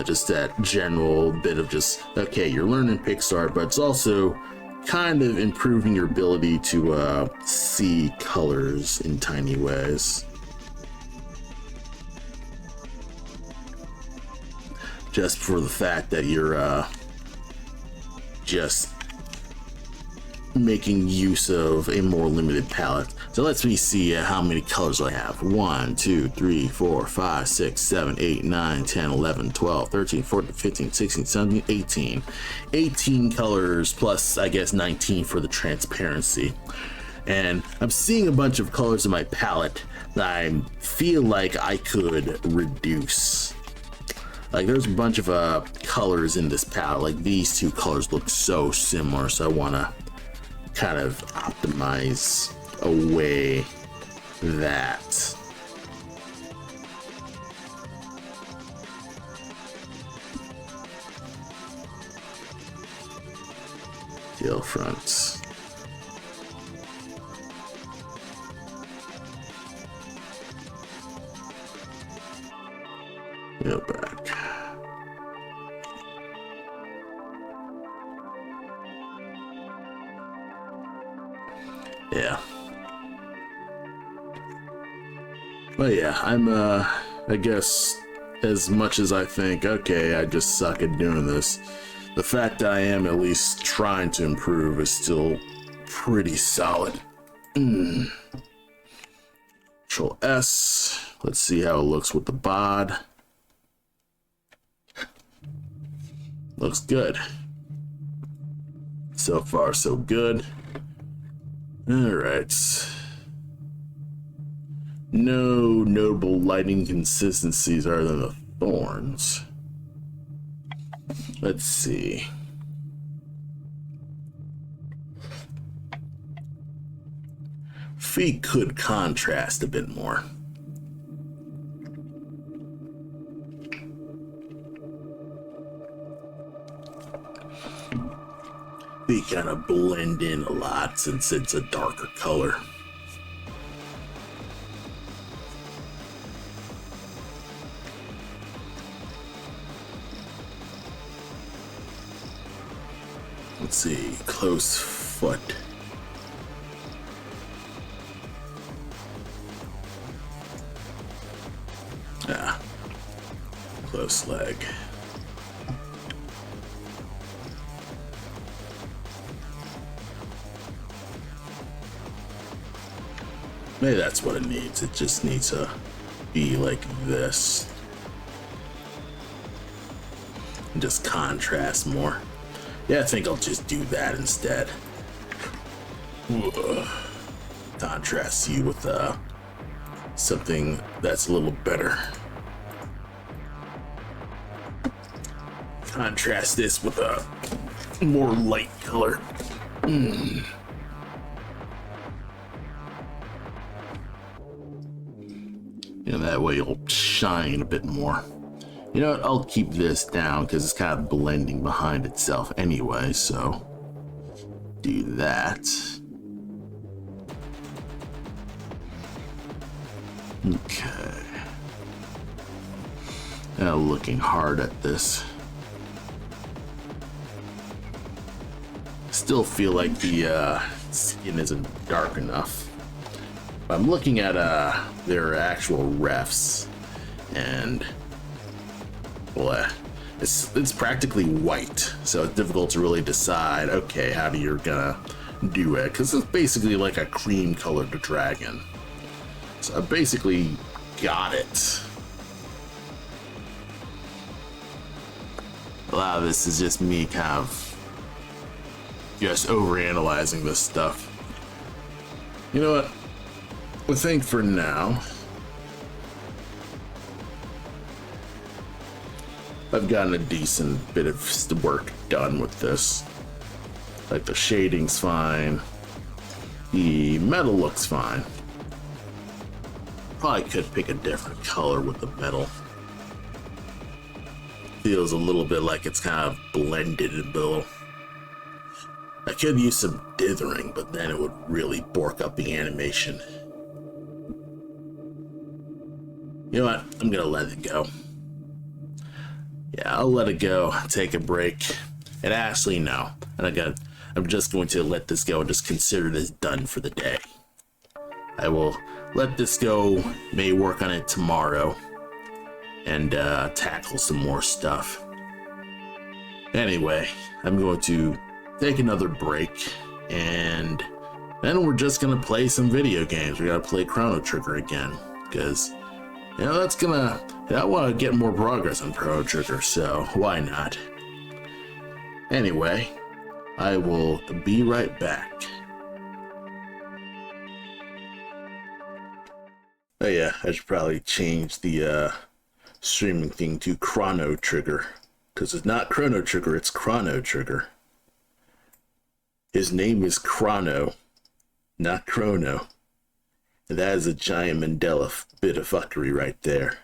just that general bit of just, okay, you're learning pixel art, but it's also kind of improving your ability to see colors in tiny ways. Just for the fact that you're just making use of a more limited palette. So let's me see how many colors I have. 1, 2, 3, 4, 5, 6, 7, 8, 9, 10, 11, 12, 13, 14, 15, 16, 17, 18. 18 colors plus, I guess, 19 for the transparency. And I'm seeing a bunch of colors in my palette that I feel like I could reduce. Like, there's a bunch of colors in this palette. Like, these two colors look so similar, so I want to kind of optimize away that. Tail fronts. Go back. Yeah. But yeah, I'm I guess as much as I think, okay, I just suck at doing this, the fact that I am at least trying to improve is still pretty solid. Control S. Let's see how it looks with the bod. Looks good. So far, so good. Alright. No notable lighting consistencies other than the thorns. Let's see. Feet could contrast a bit more. They kind of blend in a lot since it's a darker color. Let's see, close foot. Ah, close leg. Maybe that's what it needs. It just needs to be like this. And just contrast more. Yeah, I think I'll just do that instead. Contrast you with something that's a little better. Contrast this with a more light color. And that way it'll shine a bit more. You know what, I'll keep this down because it's kind of blending behind itself anyway, so do that. Okay. Now looking hard at this. Still feel like the skin isn't dark enough. I'm looking at their actual refs, and well, it's practically white, so it's difficult to really decide, okay, how you're gonna do it, because it's basically like a cream colored dragon. So I basically got it. A lot of this is just me kind of just overanalyzing this stuff. You know what? I think for now, I've gotten a decent bit of work done with this. Like the shading's fine. The metal looks fine. Probably could pick a different color with the metal. Feels a little bit like it's kind of blended in the middle. I could use some dithering, but then it would really bork up the animation. You know what? I'm gonna let it go. Yeah, I'll let it go, take a break. And actually, no. I'm just going to let this go and just consider this done for the day. I will let this go, may work on it tomorrow, and tackle some more stuff. Anyway, I'm going to take another break, and then we're just gonna play some video games. We gotta play Chrono Trigger again, because you know, I want to get more progress on Chrono Trigger, so why not? Anyway, I will be right back. Oh yeah, I should probably change the streaming thing to Chrono Trigger, because it's not Chrono Trigger, it's Chrono Trigger. His name is Chrono, not Chrono. And that is a giant Mandela bit of fuckery right there.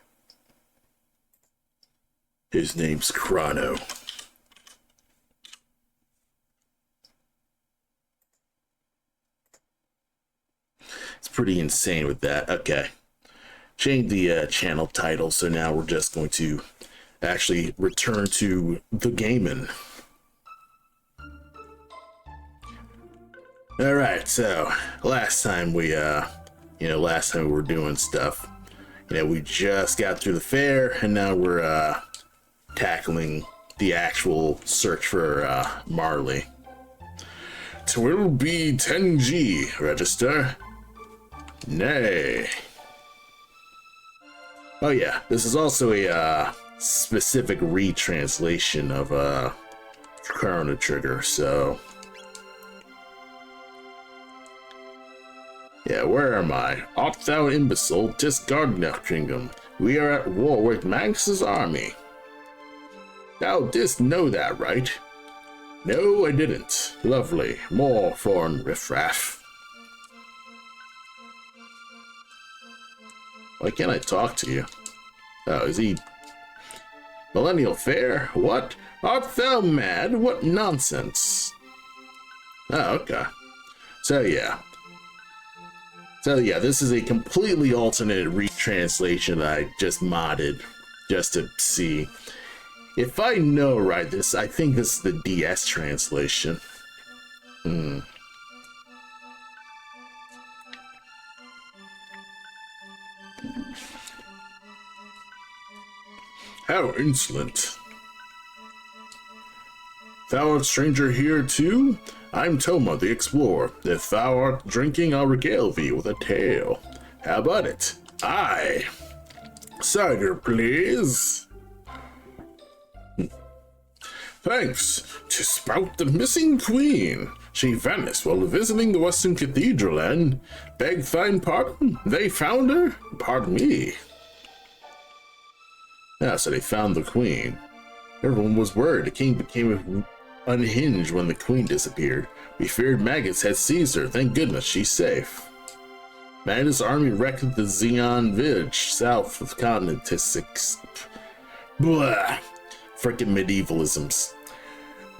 His name's Chrono. It's pretty insane with that. Okay. Change the channel title, so now we're just going to actually return to the gaming. Alright, so last time we were doing stuff, we just got through the fair, and now we're tackling the actual search for Marley. Twill be 10G, register. Nay. Oh yeah, this is also a specific retranslation of Chrono Trigger, so... Yeah, where am I? Art thou imbecile, discard Kingdom. We are at war with Magus's army. Thou didst know that, right? No, I didn't. Lovely. More foreign riffraff. Why can't I talk to you? Oh, is he... Millennial Fair? What? Art thou mad? What nonsense. Oh, okay. So yeah, this is a completely alternate retranslation that I just modded just to see. If I know right, I think this is the DS translation. How insolent. Thou art stranger here too? I'm Toma the Explorer. If thou art drinking, I'll regale thee with a tale. How about it? Aye. Cider, please. Thanks. To spout the missing queen. She vanished while visiting the Western Cathedral and... Beg thine pardon? They found her? Pardon me. Yeah, so they found the queen. Everyone was worried. The king became unhinged when the queen disappeared. We feared maggots had seized her. Thank goodness she's safe. Magnus' army wrecked the Xeon village south of the continent to Blah. Frickin' medievalisms.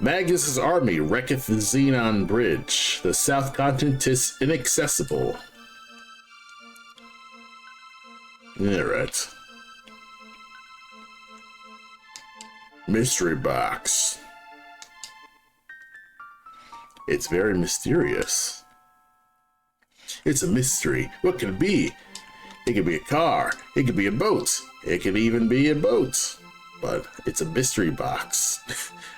Magnus' army wrecketh the Xenon bridge. The south continent is inaccessible. Yeah, right. Mystery box. It's very mysterious. It's a mystery. What could it be? It could be a car. It could be a boat. It could even be a boat. but it's a mystery box.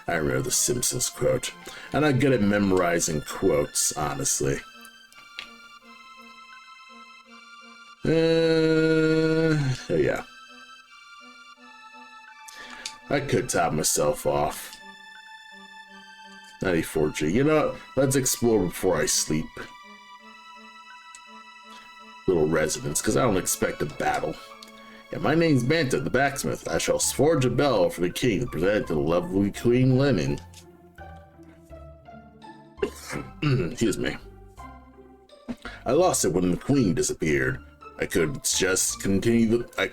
I remember the Simpsons quote. I'm not good at memorizing quotes, honestly. Oh yeah. I could top myself off. 94G. You know what? Let's explore before I sleep. Little residence, because I don't expect a battle. Yeah, my name's Banta, the blacksmith. I shall forge a bell for the king to present it to the lovely Queen Lennon. Excuse me. I lost it when the queen disappeared. I could just continue the...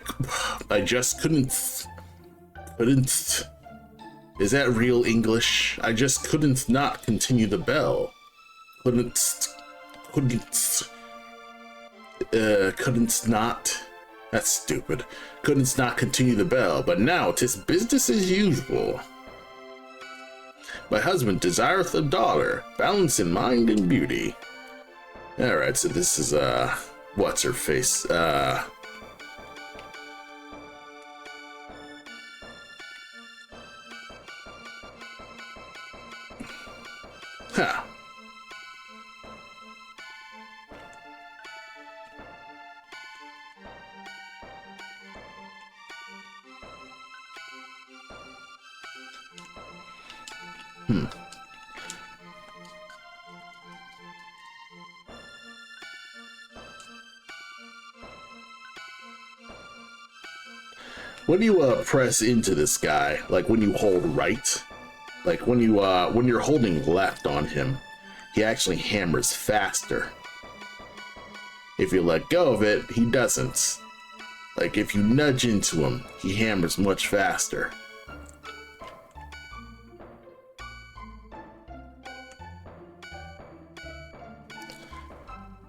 I just couldn't... Is that real English? I just couldn't not continue the bell. Couldn't not... That's stupid. Couldn't not continue the bell, but now 'tis business as usual. My husband desireth a daughter, balance in mind and beauty. Alright, so this is, what's her face? Huh. When you press into this guy, like when you hold right, like when you're holding left on him, he actually hammers faster. If you let go of it, he doesn't. Like if you nudge into him, he hammers much faster.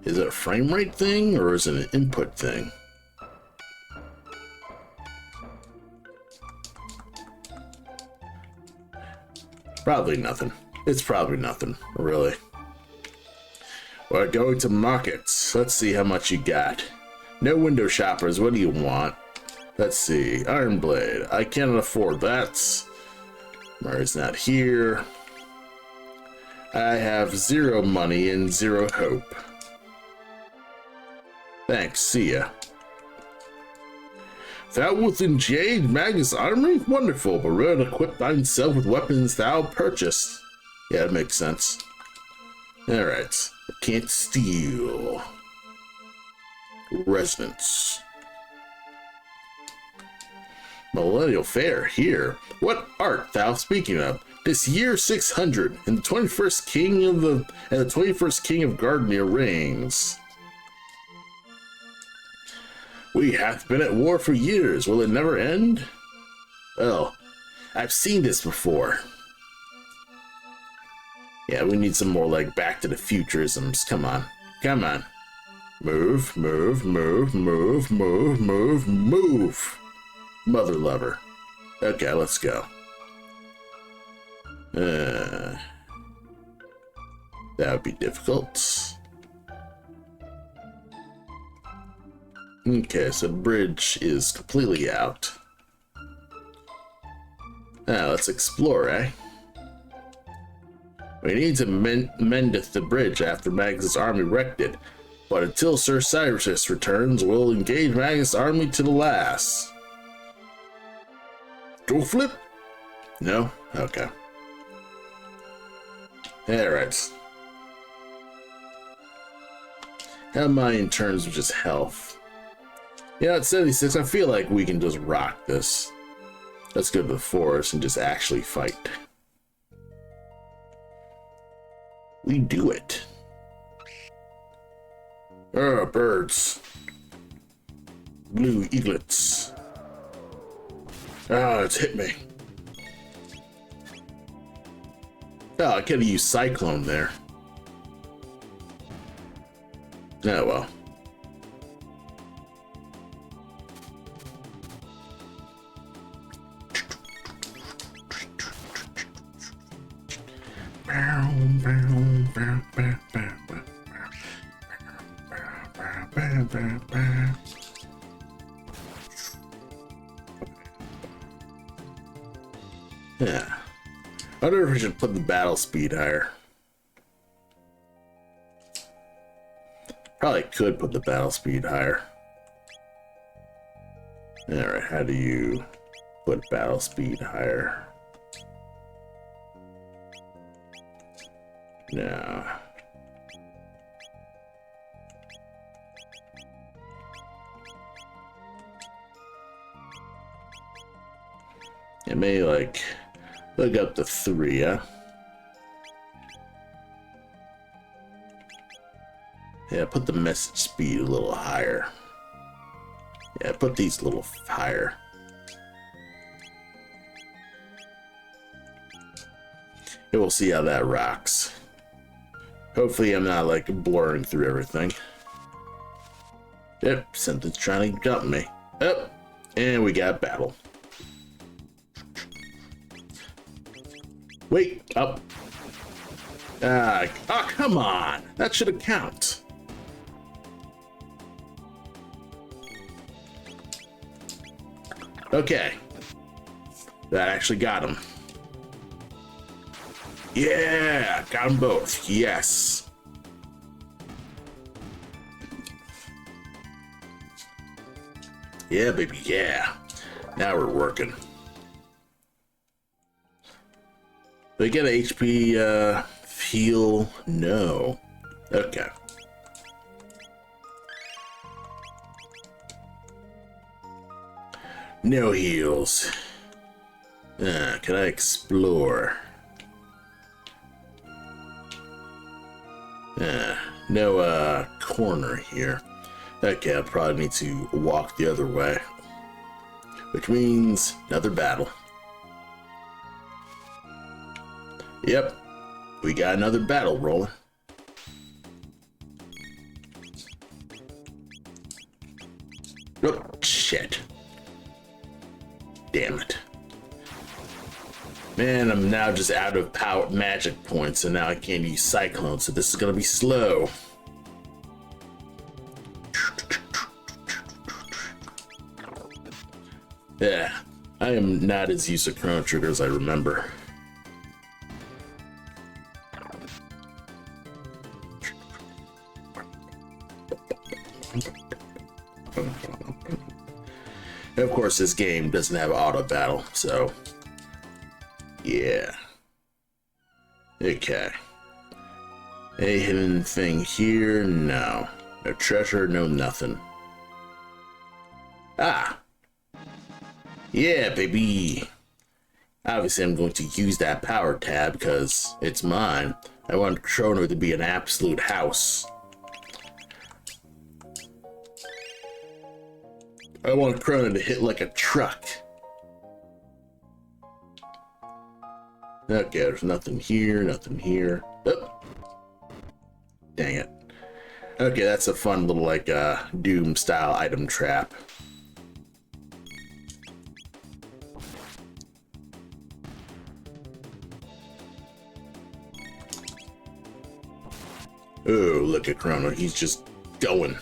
Is it a frame rate thing or is it an input thing? Probably nothing. It's probably nothing, really. We're going to markets. Let's see how much you got. No window shoppers, what do you want? Let's see. Iron Blade. I cannot afford that. Murray's not here. I have 0 money and 0 hope. Thanks, see ya. Thou wilt engage Magnus' army? Wonderful, but rather equip thyself with weapons thou purchased. Yeah, that makes sense. Alright. I can't steal. Residence. Millennial Fair here. What art thou speaking of? This year 600, and the 21st king of Gardner reigns. We hath been at war for years. Will it never end? Oh, I've seen this before. Yeah, we need some more like Back to the Futurisms. Come on. Come on. Move, move, move, move, move, move, move. Mother lover. Okay, let's go. That would be difficult. Okay, so the bridge is completely out. Now, let's explore, eh? We need to mendeth the bridge after Magnus' army wrecked it, but until Sir Cyrus returns, we'll engage Magnus' army to the last. Go flip? No? Okay. Alright. How am I in terms of just health? Yeah, at 76, I feel like we can just rock this. Let's go to the forest and just actually fight. We do it. Oh, birds. Blue eaglets. Ah, it's hit me. Oh, I could have used Cyclone there. Oh, well. Yeah. I wonder if we should put the battle speed higher. Probably could put the battle speed higher. Alright, how do you put battle speed higher? No. It may like look up to 3, yeah? Yeah, put the message speed a little higher. Yeah, put these a little higher. And we'll see how that rocks. Hopefully I'm not like blurring through everything. Yep, something's trying to jump me. Up, and we got battle. Wait, up. Oh, come on. That should have count. Okay. That actually got him. Yeah, got them both. Yes. Yeah, baby, yeah. Now we're working. Do I get a HP heal? No. Okay. No heals. Can I explore? No corner here. Okay, I'll probably need to walk the other way. Which means another battle. Yep, we got another battle rolling. Oh, shit. Damn it. Man, I'm now just out of power magic points, and now I can't use Cyclone, so this is gonna be slow. Yeah, I am not as used to Chrono Trigger as I remember. And of course, this game doesn't have auto battle, so yeah. Okay. A hidden thing here? No. No treasure, no nothing. Ah! Yeah, baby! Obviously, I'm going to use that power tab because it's mine. I want Chrono to be an absolute house. I want Chrono to hit like a truck. Okay, there's nothing here, nothing here. Oh. Dang it. Okay, that's a fun little like Doom style item trap. Oh, look at Chrono, he's just going.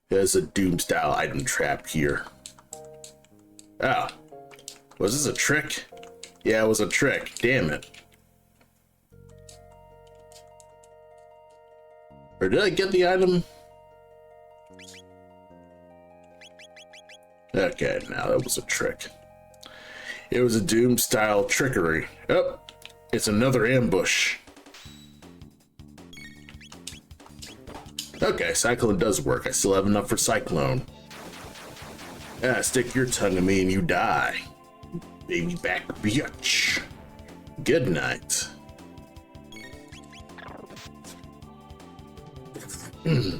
There's a Doom style item trap here. Ah. Was this a trick? Yeah, it was a trick. Damn it. Or did I get the item? Okay, now that was a trick. It was a Doom style trickery. Oh, it's another ambush. Okay, Cyclone does work. I still have enough for Cyclone. Ah, stick your tongue in me and you die. Baby back bitch. Good night.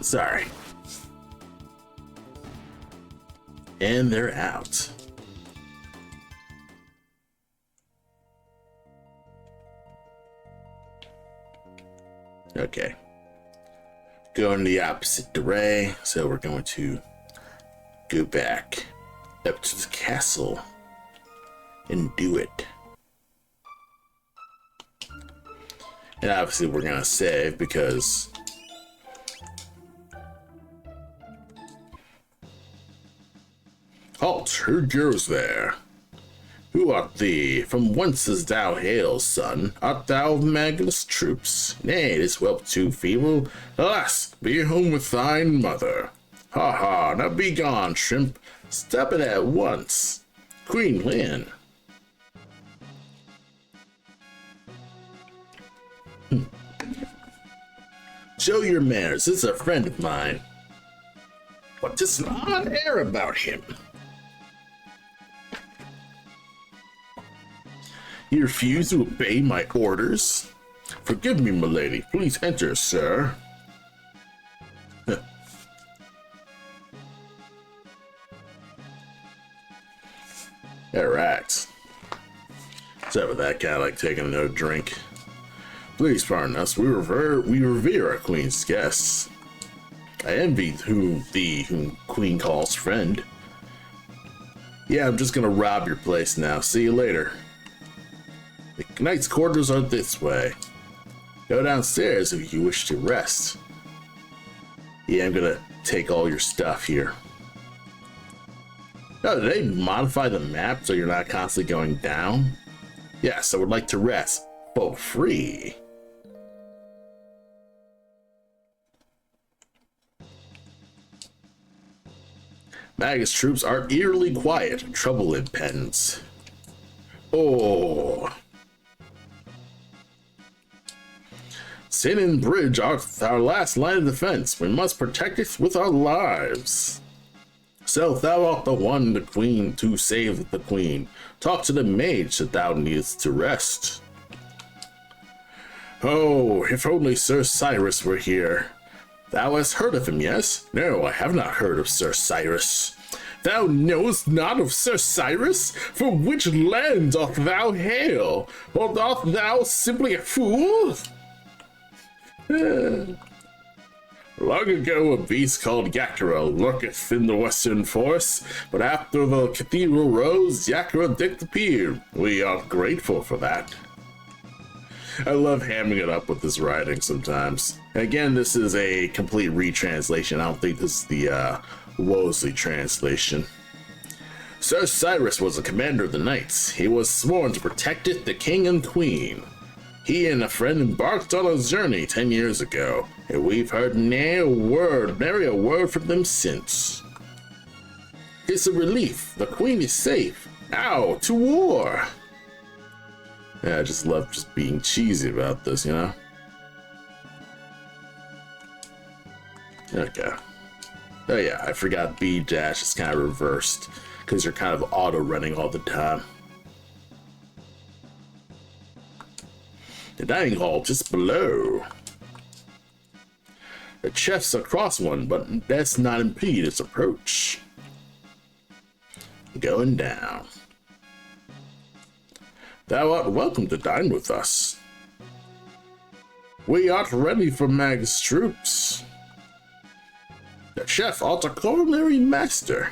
Sorry. And they're out. Okay. Going the opposite direction, so we're going to go back up to the castle and do it. And obviously we're gonna save because halt. who goes there? Who art thee? From whence dost thou hail, son? Art thou of Magnus' troops? Nay, this whelp too feeble. Alas, be home with thine mother. Ha ha, now be gone, shrimp. Stop it at once. Queen Lynn. Show your manners, it's a friend of mine. But just an odd air about him. He refused to obey my orders? Forgive me, milady. Please enter, sir. Alright. Except for that guy like taking another drink. Please pardon us. We revere our queen's guests. I envy whom queen calls friend. Yeah, I'm just gonna rob your place now. See you later. The knight's quarters are this way. Go downstairs if you wish to rest. Yeah, I'm gonna take all your stuff here. Oh, did they modify the map so you're not constantly going down? Yes, I would like to rest for free. Magus troops are eerily quiet. Trouble impends. Oh. Sin Bridge art our last line of defense. We must protect it with our lives. So thou art the one, the queen, to save the queen. Talk to the mage that thou needest to rest. Oh, if only Sir Cyrus were here. Thou hast heard of him, yes? No, I have not heard of Sir Cyrus. Thou knowest not of Sir Cyrus? From which land doth thou hail? Or art thou simply a fool? Long ago a beast called Yakura lurketh in the western forest, but after the cathedral rose, Yakura did appear. We are grateful for that. I love hamming it up with this writing sometimes. And again, this is a complete retranslation. I don't think this is the Wolsey translation. Sir Cyrus was a commander of the knights. He was sworn to protect it, the king and queen. He and a friend embarked on a journey 10 years ago, and we've heard nary a word from them since. It's a relief. The queen is safe. Now, to war! Yeah, I just love just being cheesy about this, you know? Okay. Oh yeah, I forgot B dash is kind of reversed, because you're kind of auto-running all the time. The dining hall just below. The chef's across one, but that's not impede its approach. Going down. Thou art welcome to dine with us. We art ready for Mag's troops. The chef art a culinary master.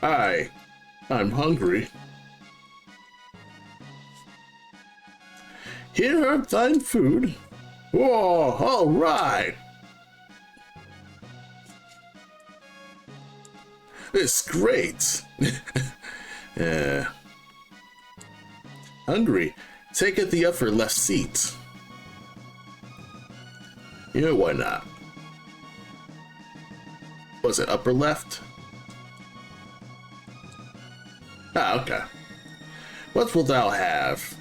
I'm hungry. Here are thine food. Whoa, all right. It's great. Hungry. Take at the upper left seat. You know, why not? Was it upper left? Ah, okay. What wilt thou have?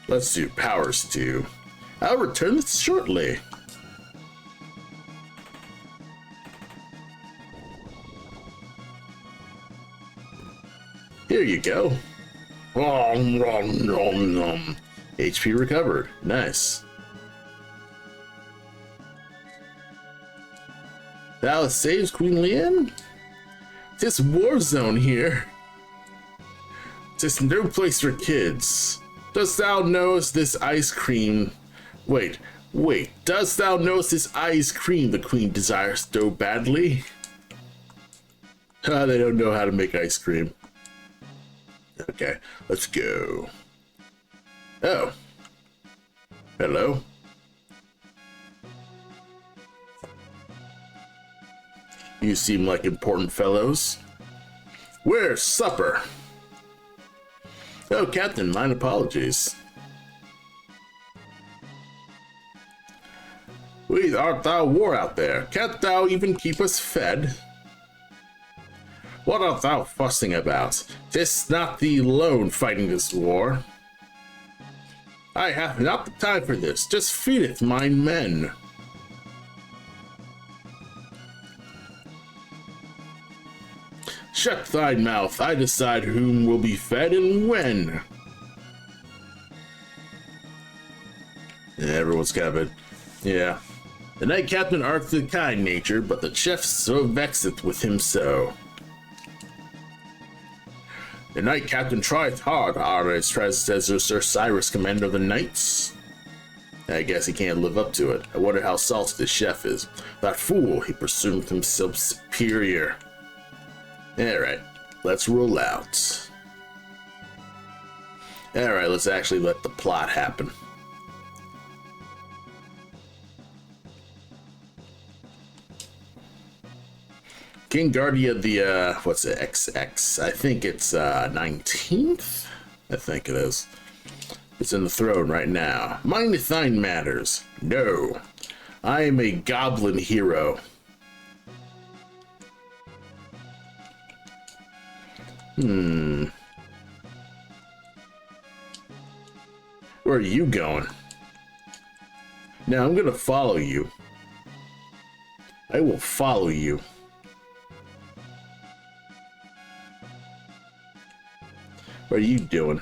Let's do power stew. I'll return it shortly. Here you go. HP recovered. Nice. Thou saves Queen Leanne? This war zone here. Tis no place for kids. Dost thou notice this ice cream? Wait. Dost thou notice this ice cream the queen desires so badly? They don't know how to make ice cream. Okay, let's go. Oh. Hello. You seem like important fellows. Where's supper? Oh, Captain, mine apologies. We art thou war out there? Canst thou even keep us fed? What art thou fussing about? 'Tis not thee alone fighting this war. I have not the time for this. Just feedeth mine men. Shut thy mouth. I decide whom will be fed and when. Yeah, everyone's covered. Yeah. The knight captain art the kind nature, but the chef so vexeth with him so. The knight captain trieth hard, as tries as Sir Cyrus, commander of the knights. I guess he can't live up to it. I wonder how salty the chef is. That fool, he presumed himself superior. Alright, let's roll out. Alright, let's actually let the plot happen. King Guardia the, what's it, XX? I think it's 19th? I think it is. It's in the throne right now. Mind thine matters. No. I am a goblin hero. Where are you going? Now I'm gonna follow you. I will follow you. What are you doing?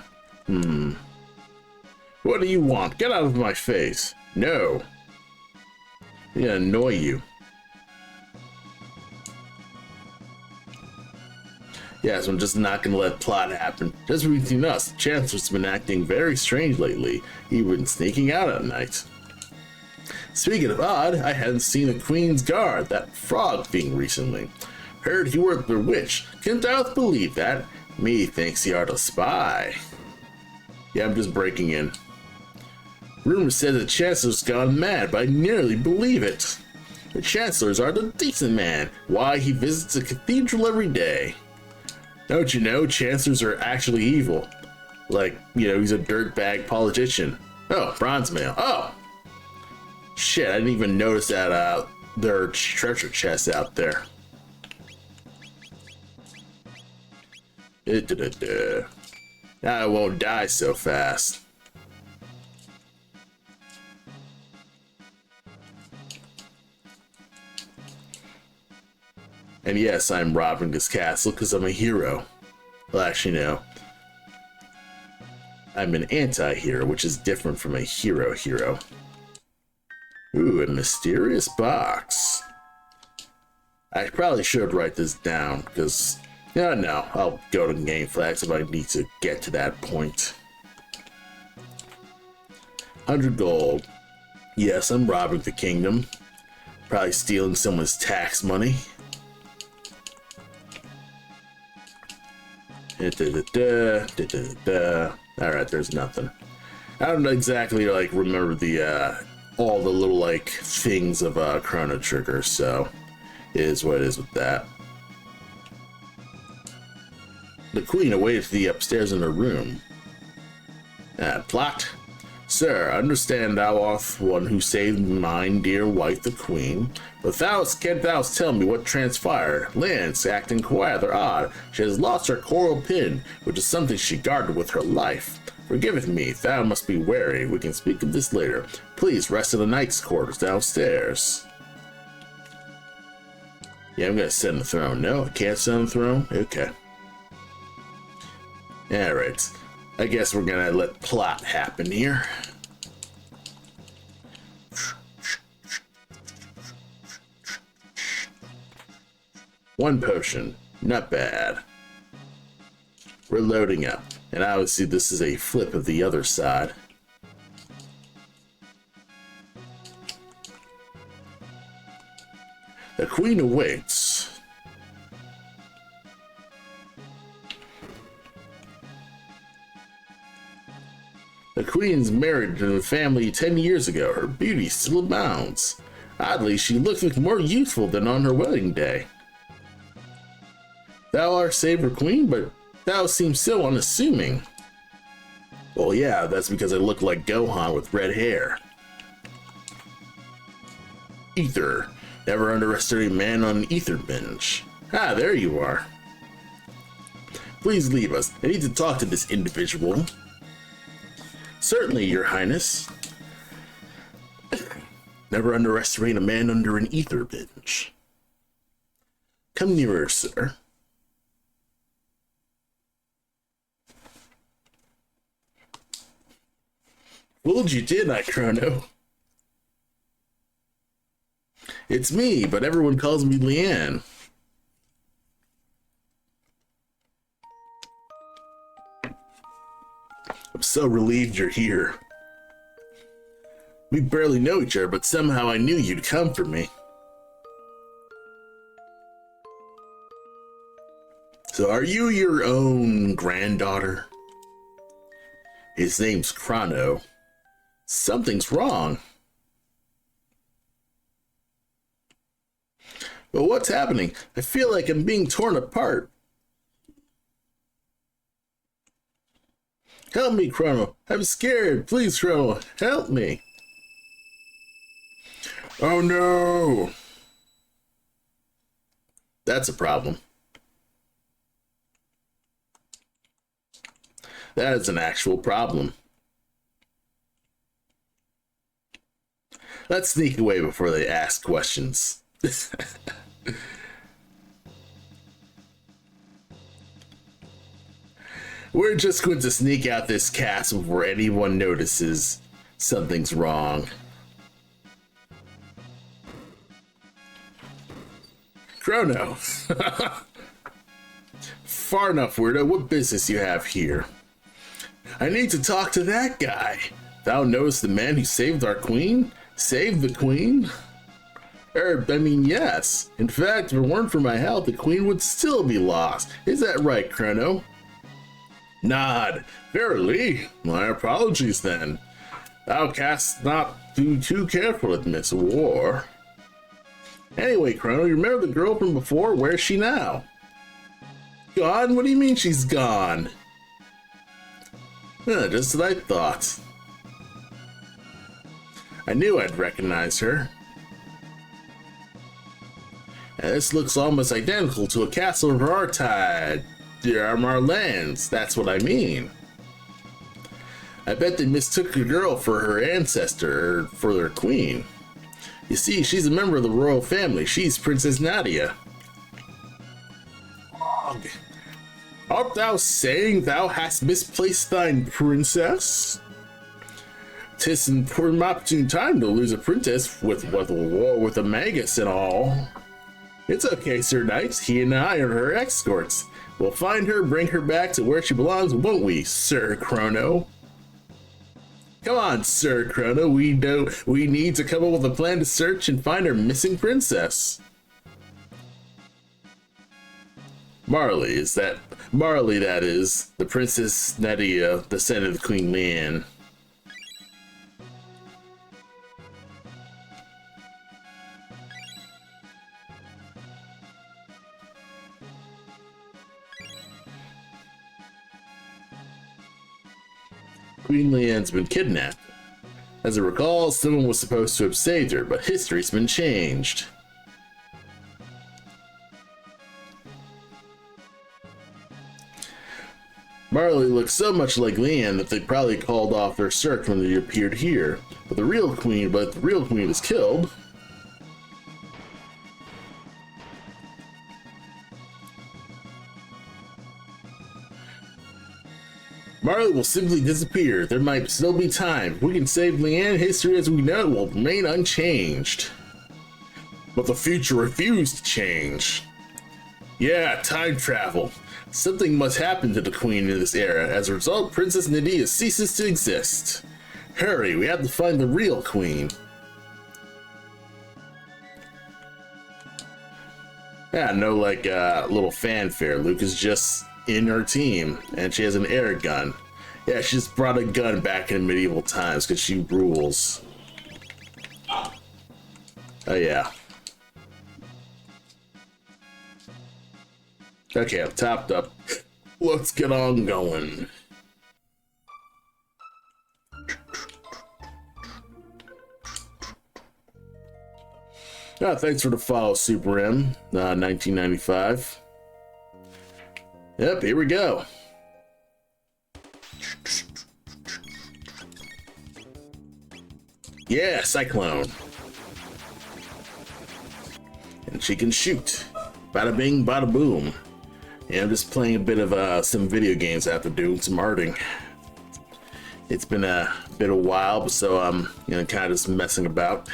What do you want? Get out of my face. No. I'm gonna annoy you. Yes, I'm just not gonna let plot happen. Just between us, the Chancellor's been acting very strange lately. He's been sneaking out at night. Speaking of odd, I hadn't seen the Queen's Guard, that frog thing, recently. Heard he were bewitched. Can't thou believe that? Me thinks he art a spy. Yeah, I'm just breaking in. Rumor said the Chancellor's gone mad, but I nearly believe it. The Chancellor's art a decent man. Why, he visits the cathedral every day. Don't you know, Chancellors are actually evil. Like, you know, he's a dirtbag politician. Oh, bronze mail. Oh! Shit, I didn't even notice that, there are treasure chests out there. Now I won't die so fast. And yes, I'm robbing this castle because I'm a hero. Well, actually, no. I'm an anti-hero, which is different from a hero. Ooh, a mysterious box. I probably should write this down, because... No, I'll go to game flags if I need to get to that point. 100 gold. Yes, I'm robbing the kingdom. Probably stealing someone's tax money. Alright, there's nothing. I don't exactly like remember the all the little like things of Chrono Trigger, so it is what it is with that. The Queen awaited thee upstairs in her room. Plot. Sir, understand thou art one who saved mine dear wife the Queen, but canst thou tell me what transpired? Lynn's acting rather odd. She has lost her coral pin, which is something she guarded with her life. Forgive me, thou must be wary. We can speak of this later. Please rest in the knight's quarters downstairs. Yeah, I'm gonna sit on the throne. No, I can't sit on the throne? Okay. Alright. I guess we're gonna let plot happen here. One potion. Not bad. We're loading up. And obviously this is a flip of the other side. The Queen awaits. The Queen's married to the family 10 years ago. Her beauty still abounds. Oddly, she looks more youthful than on her wedding day. Thou art Saber Queen, but thou seems so unassuming. Well, yeah, that's because I look like Gohan with red hair. Ether. Never underestimate a man on an ether binge. Ah, there you are. Please leave us. I need to talk to this individual. Certainly, Your Highness. Never underestimate a man under an ether binge. Come nearer, sir. Fooled you, didn't I, Chrono? It's me, but everyone calls me Leanne. I'm so relieved you're here. We barely know each other, but somehow I knew you'd come for me. So are you your own granddaughter? His name's Chrono. Something's wrong. But what's happening? I feel like I'm being torn apart. Help me, Chrono. I'm scared. Please, Chrono, help me. Oh no! That's a problem. That is an actual problem. Let's sneak away before they ask questions. We're just going to sneak out this castle before anyone notices something's wrong. Chrono. Far enough, weirdo. What business you have here? I need to talk to that guy. Thou knowest the man who saved our queen? Saved the queen? Yes. In fact, if it weren't for my help, the queen would still be lost. Is that right, Chrono? Nod. Verily. My apologies then. Thou canst not be too careful in this war. Anyway, Chrono, you remember the girl from before? Where's she now? Gone? What do you mean she's gone? Just what I thought. I knew I'd recognize her. And this looks almost identical to a castle of our tide. Our lands, that's what I mean. I bet they mistook a girl for her ancestor, or for their queen. You see, she's a member of the royal family. She's Princess Nadia. Art thou saying thou hast misplaced thine princess? 'Tis an opportune time to lose a princess with a war with a magus and all. It's okay, Sir Knights. He and I are her escorts. We'll find her, bring her back to where she belongs, won't we, Sir Chrono? Come on, Sir Chrono. We need to come up with a plan to search and find our missing princess. Marley, that is, the Princess Nadia, the son of Queen Leanne. Queen Leanne's been kidnapped. As I recall, someone was supposed to have saved her, but history's been changed. Marley looks so much like Leanne that they probably called off their search when they appeared here. But the real queen is killed. Marley will simply disappear. There might still be time. If we can save Leanne, history as we know it will remain unchanged. But the future refused to change. Yeah, time travel. Something must happen to the queen in this era. As a result, Princess Nadia ceases to exist. Hurry, we have to find the real queen. Yeah, no little fanfare. Luke is just in her team, and she has an air gun. Yeah, she just brought a gun back in medieval times because she rules. Oh yeah. Okay, I'm topped up. Let's get on going. Thanks for the follow, Super M, 1995. Yep, here we go. Yeah, Cyclone. And she can shoot. Bada bing, bada boom. Yeah, I'm just playing a bit of some video games after doing some arting. It's been a bit of a while, so I'm kind of just messing about.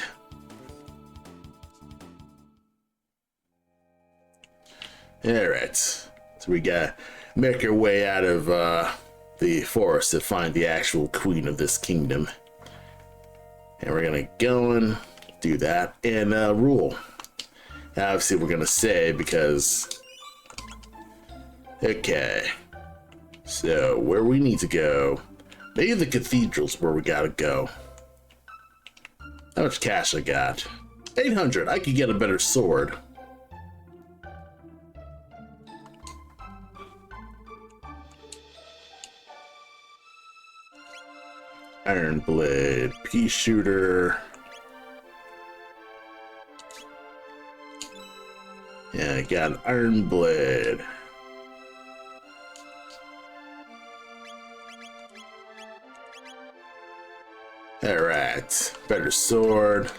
Alright, so we gotta make our way out of the forest to find the actual queen of this kingdom. And we're gonna go and do that and rule. Obviously we're gonna say because... Okay, so where we need to go, maybe the cathedral's where we gotta go. How much cash I got? 800, I could get a better sword. Iron blade, pea shooter. Yeah, I got an iron blade. Alright, better sword.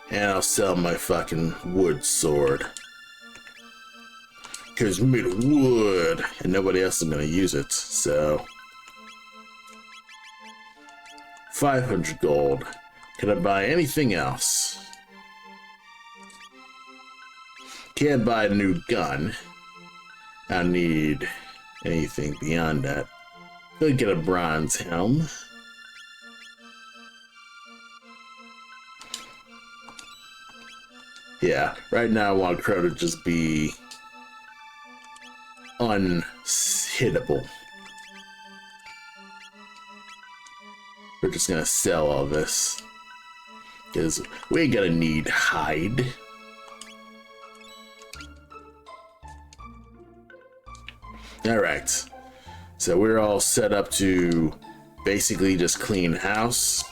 And I'll sell my fucking wood sword. Because we made of wood, and nobody else is gonna use it, so... 500 gold. Can I buy anything else? Can't buy a new gun. I need anything beyond that. Could get a bronze helm. Yeah, right now I want Chrono to just be unhittable. We're just gonna sell all this because we ain't gonna need hide. Alright, so we're all set up to basically just clean house.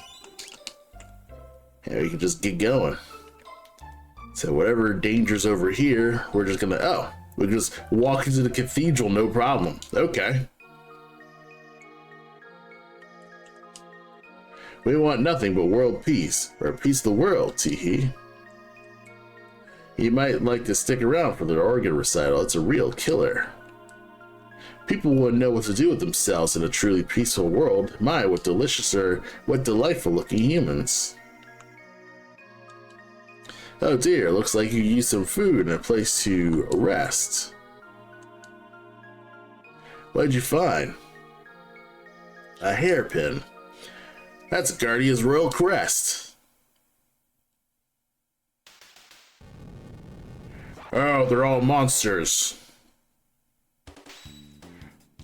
And we can just get going. So whatever danger's over here, we're just gonna, we can just walk into the cathedral, no problem. Okay. We want nothing but world peace, or peace of the world, teehee. You might like to stick around for the organ recital. It's a real killer. People wouldn't know what to do with themselves in a truly peaceful world. My, what delicious or what delightful looking humans. Oh dear, looks like you used some food and a place to rest. What'd you find? A hairpin. That's Guardian's royal crest. Oh, they're all monsters.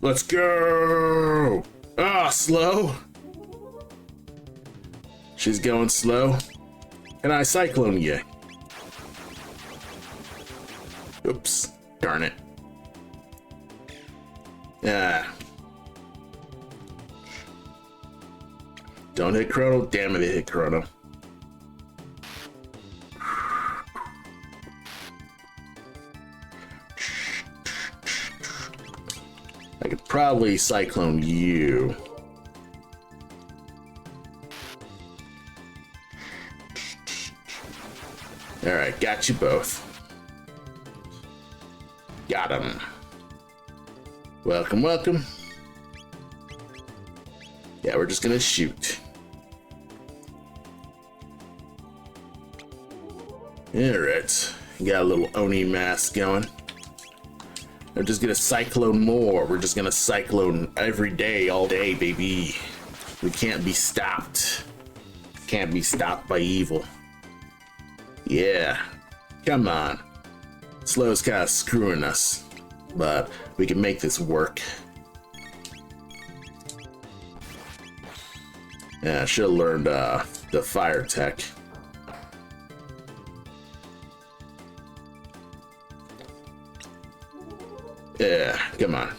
Let's go! Ah, slow. She's going slow. And I cyclone you. Oops. Darn it. Ah. Don't hit Chrono. Damn it, it hit Chrono. I could probably cyclone you. Alright, got you both. Got him. Welcome, welcome. Yeah, we're just gonna shoot. Alright, got a little Oni mask going. I'm just gonna cyclone more. We're just gonna cyclone every day, all day, baby. We can't be stopped. Can't be stopped by evil. Yeah, come on. Slow's kind of screwing us, but we can make this work. Yeah, I should have learned the fire tech. Yeah, come on.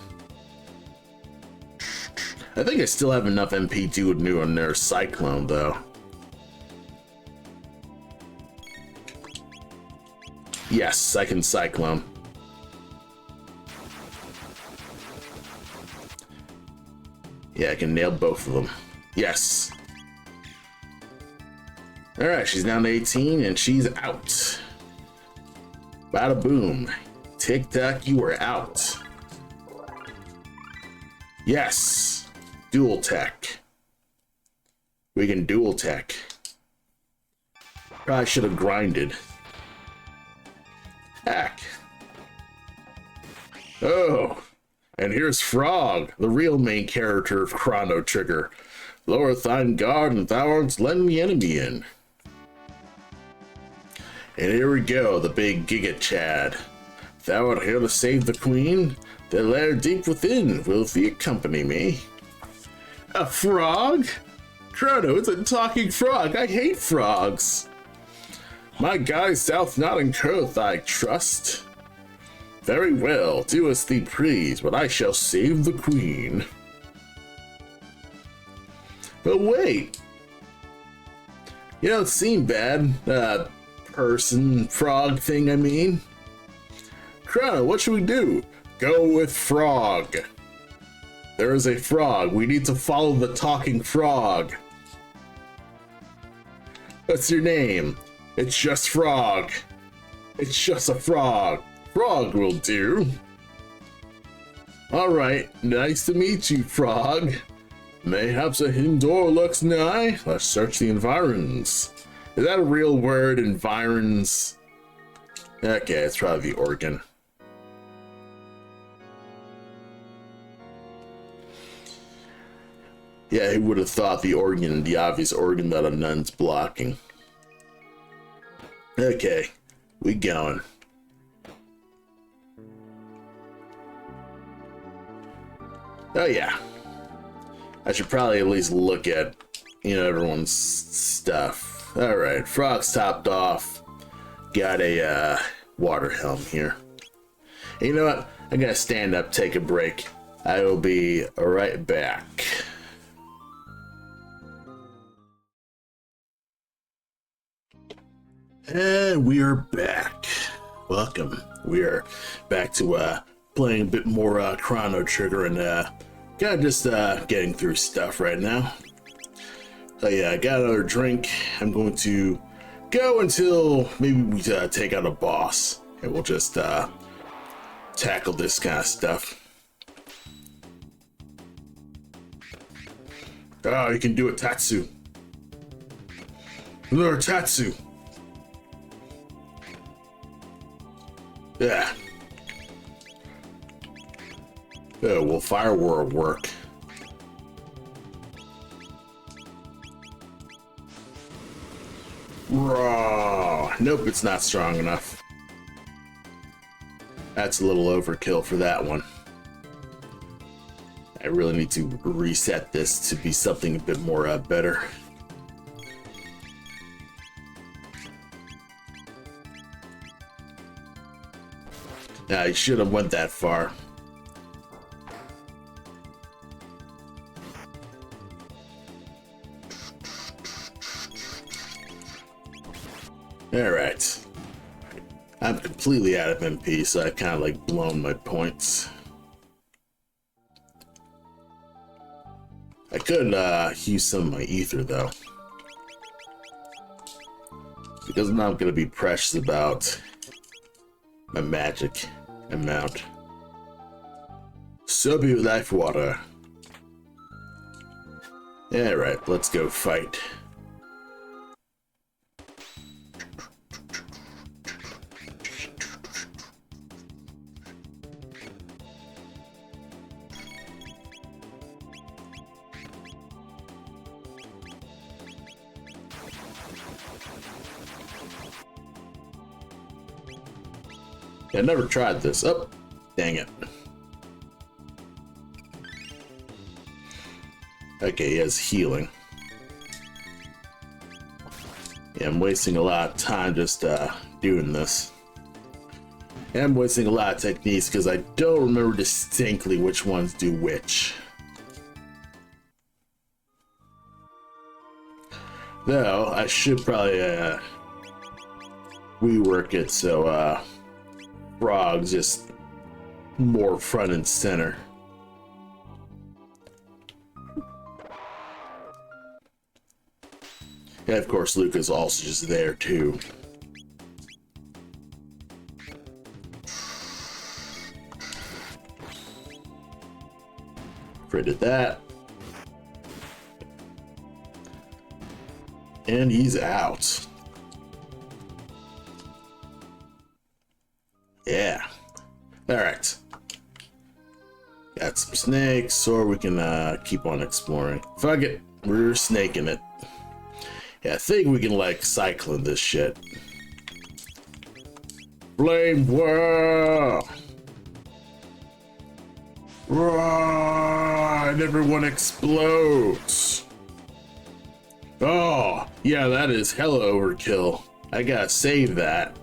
I think I still have enough MP to do on their Cyclone, though. Yes, I can Cyclone. Yeah, I can nail both of them. Yes. Alright, she's down to 18 and she's out. Bada boom. Tic Tac, you are out. Yes. Dual tech. We can dual tech. Probably should have grinded. Heck. Oh. And here's Frog, the real main character of Chrono Trigger. Lower thine guard and thou art letting the enemy in. And here we go, the big Giga Chad. Thou art here to save the queen? The lair deep within will thee accompany me. A frog? Chrono, it's a talking frog. I hate frogs. My guys south not in Kurth, I trust. Very well, do as thee please, but I shall save the queen. But wait. You don't seem bad, frog thing, I mean. Chrono, what should we do? Go with Frog. There is a frog. We need to follow the talking frog. What's your name? It's just Frog. It's just a frog. Frog will do. Alright, nice to meet you, Frog. Mayhaps a hidden door lurks nigh. Let's search the environs. Is that a real word, environs? Okay, it's probably the organ. Yeah, who would have thought the organ, the obvious organ that a nun's blocking. Okay, we going. Oh yeah. I should probably at least look at, everyone's stuff. Alright, Frog's topped off. Got a water helm here. And you know what? I'm gonna stand up, take a break. I will be right back. And we are back. Welcome. We are back to playing a bit more Chrono Trigger and kind of just getting through stuff right now. So yeah, I got another drink. I'm going to go until maybe we take out a boss, and we'll just tackle this kind of stuff. Oh, you can do it, Tatsu. Lure Tatsu. Yeah. Oh, well, fire will work. Raw. Nope, it's not strong enough. That's a little overkill for that one. I really need to reset this to be something a bit more better. I should have went that far. Alright. I'm completely out of MP, so I've kind of like blown my points. I could use some of my ether though. Because I'm not going to be precious about my magic amount. So be life water. Alright, let's go fight. I never tried this. Oh, dang it. Okay, he has healing. Yeah, I'm wasting a lot of time just doing this. I'm wasting a lot of techniques because I don't remember distinctly which ones do which. Though, I should probably rework it so Frog's just more front and center. And of course, Luca's also just there too. Critted that. And he's out. Yeah. Alright. Got some snakes, or we can keep on exploring. Fuck it. We're snaking it. Yeah, I think we can, like, cycling this shit. Flame whirl! Roar! And everyone explodes! Oh, yeah, that is hella overkill. I gotta save that.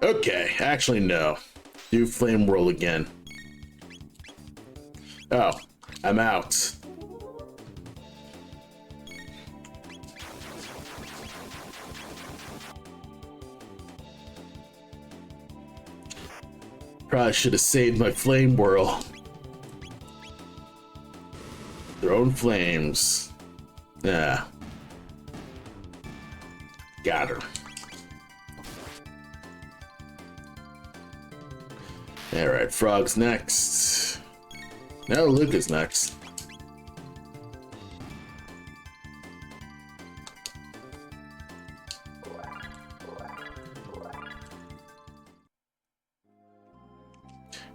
Okay, actually no. Do flame whirl again. Oh, I'm out. Probably should have saved my flame whirl. Throwing flames. Yeah. Got her. Alright, Frog's next. No, Luca's next.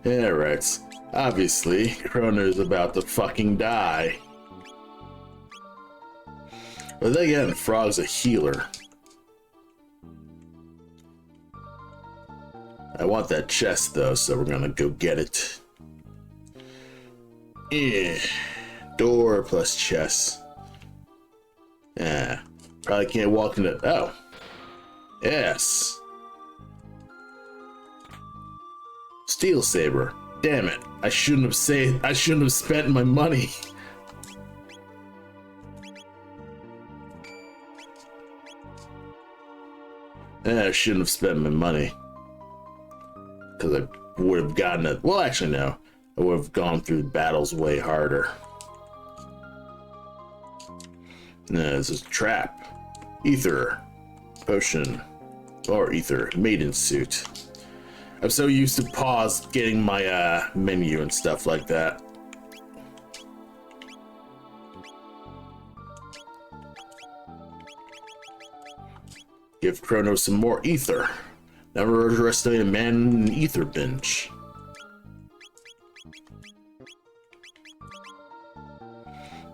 Alright. Obviously, Chrono's about to fucking die. But then again, Frog's a healer. I want that chest though, so we're gonna go get it. Yeah. Door plus chest. Yeah. Probably can't walk into. Oh. Yes. Steel saber. Damn it. I shouldn't have spent my money. I shouldn't have spent my money. Because I would have gotten it. Well, actually, no. I would have gone through battles way harder. No, this is a trap. Ether. Potion. Or ether. Maiden suit. I'm so used to pause getting my menu and stuff like that. Give Chrono some more ether. Never underestimate a man in an ether binge.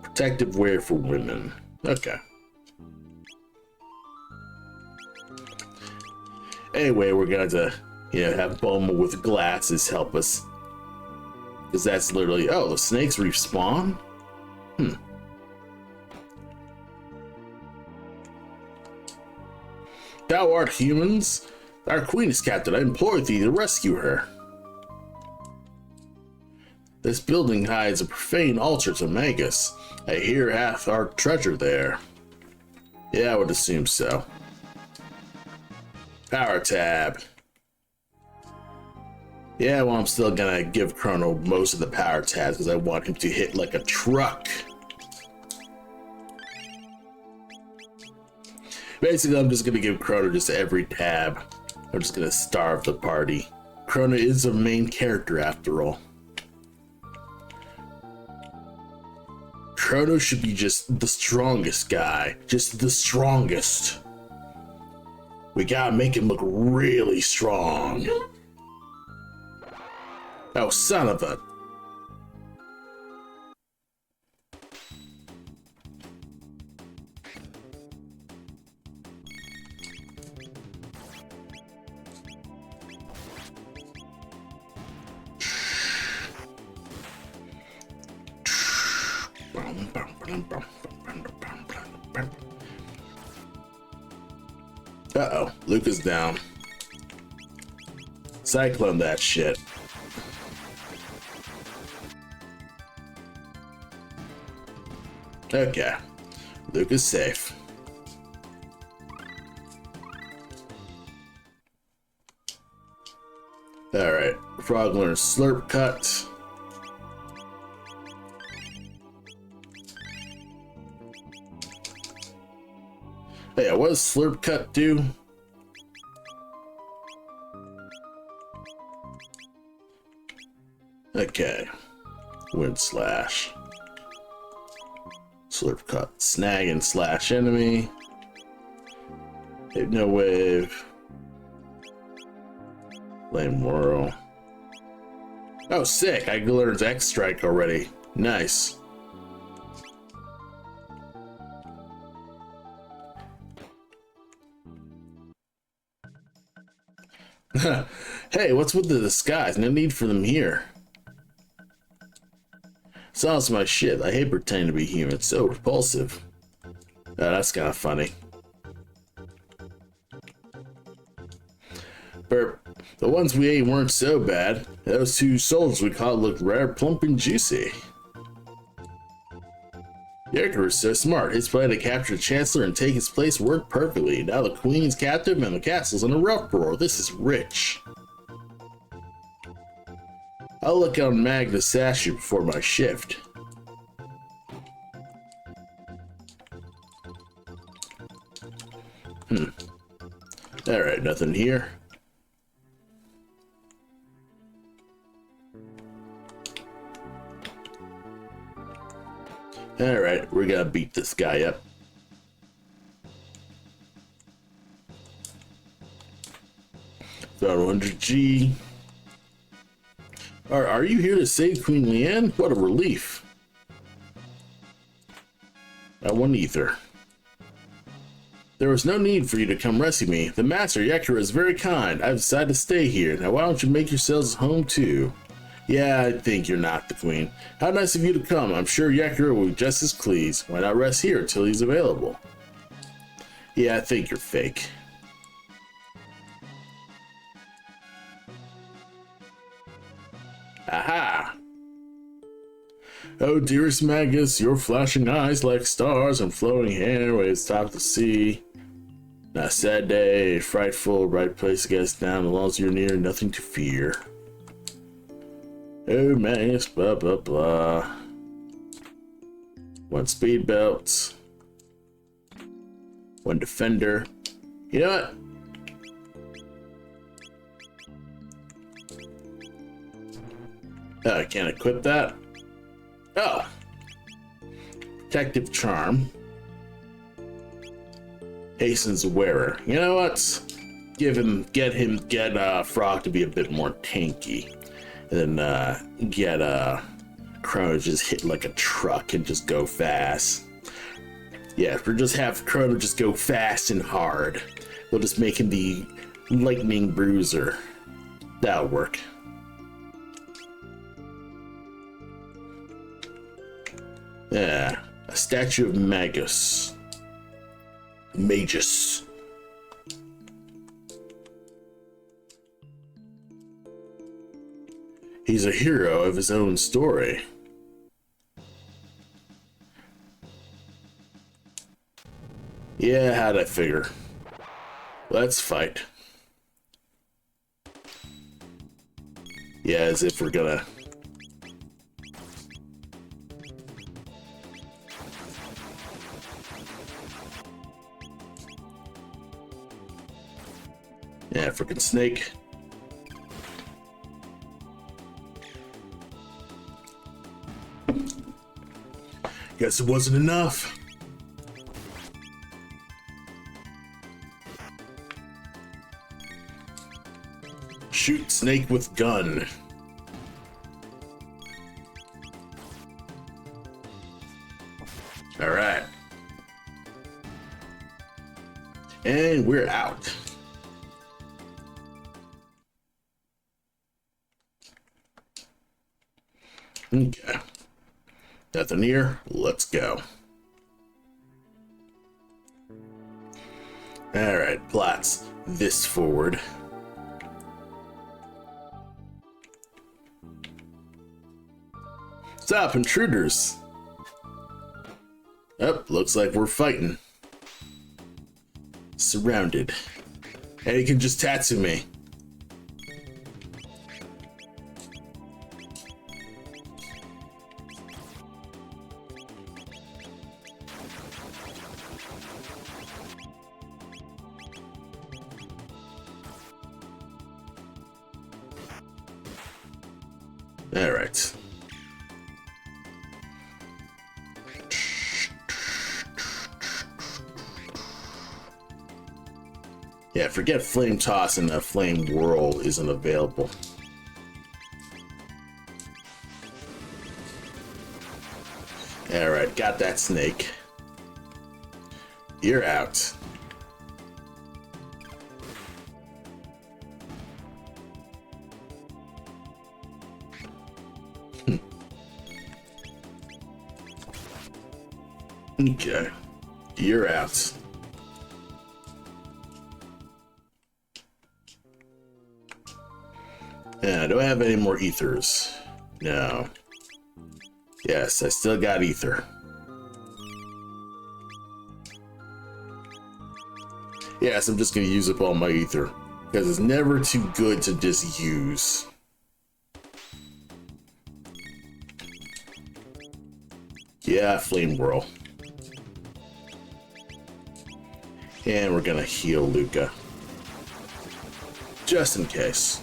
Protective wear for women. Okay. Anyway, we're going to, have Bulma with glasses help us. Because that's literally... Oh, the snakes respawn? Thou art humans? Our queen is captain. I implore thee to rescue her. This building hides a profane altar to Magus. I hear hath our treasure there. Yeah, I would assume so. Power tab. Yeah, well, I'm still gonna give Chrono most of the power tabs because I want him to hit like a truck. Basically, I'm just gonna give Chrono just every tab. I'm just gonna starve the party. Chrono is a main character after all. Chrono should be just the strongest guy. Just the strongest. We gotta make him look really strong. Oh, son of a... Uh-oh, Luke is down. Cyclone that shit. Okay, Luke is safe. Alright, Frog learns Slurp Cut. Hey, what does Slurp Cut do? Okay. Wind Slash. Slurp Cut. Snag and slash enemy. Hypno Wave. Flame Whirl. Oh, sick! I learned X Strike already. Nice. Hey, what's with the disguise? No need for them here. Sounds my shit. I hate pretending to be human. It's so repulsive. Oh, that's kind of funny. Burp. The ones we ate weren't so bad. Those two soldiers we caught looked rare, plump, and juicy. Yerker was so smart. His plan to capture the Chancellor and take his place worked perfectly. Now the Queen's captive and the castle's in a rough roar. This is rich. I'll look out Magna Sashu before my shift. Alright, nothing here. Alright, we're gonna beat this guy up. About 100G. Are you here to save Queen Leanne? What a relief. I won't either. There was no need for you to come rescue me. The Master, Yakura, is very kind. I've decided to stay here. Now why don't you make yourselves home too? Yeah, I think you're not the Queen. How nice of you to come. I'm sure Yakura will be just as pleased. Why not rest here until he's available? Yeah, I think you're fake. Aha! Oh, dearest Magus, your flashing eyes like stars and flowing hair waves top the sea. A sad day, frightful, bright place to get us down. As long as you're near, nothing to fear. Oh, Magus, blah, blah, blah. One speed belt. One defender. You know what? Oh, I can't equip that. Oh. Protective Charm. Hastens the Wearer. You know what? Get Frog to be a bit more tanky. And then get Chrono just hit like a truck and just go fast. Yeah, we'll just have Chrono just go fast and hard. We'll just make him the Lightning Bruiser. That'll work. Yeah, a statue of Magus. Magus. He's a hero of his own story. Yeah, how'd I figure? Let's fight. Yeah, as if we're gonna... Yeah, frickin' snake. Guess it wasn't enough. Shoot snake with gun. All right. And we're out. Okay. Nothing here. Let's go. Alright, plots this forward. Stop, intruders! Oh, looks like we're fighting. Surrounded. And he can just tattoo me. All right. Yeah, forget Flame Toss and Flame Whirl isn't available. Alright, got that snake. You're out. Okay. You're out. Yeah, do I have any more ethers? No. Yes, I still got ether. Yes, I'm just gonna use up all my ether. Because it's never too good to just use. Yeah, Flame Whirl. And we're gonna heal Luca. Just in case.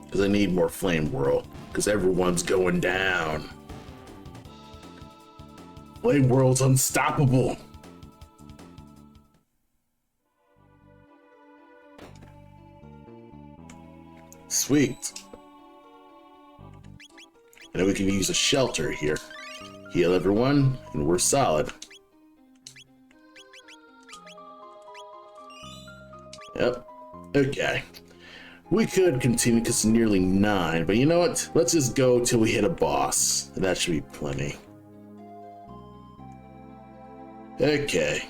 Because I need more Flame Whirl. Because everyone's going down. Flame Whirl's unstoppable. Sweet. And then we can use a shelter here. Heal everyone, and we're solid. Yep. Okay. We could continue because it's nearly 9, but you know what? Let's just go till we hit a boss. And that should be plenty. Okay.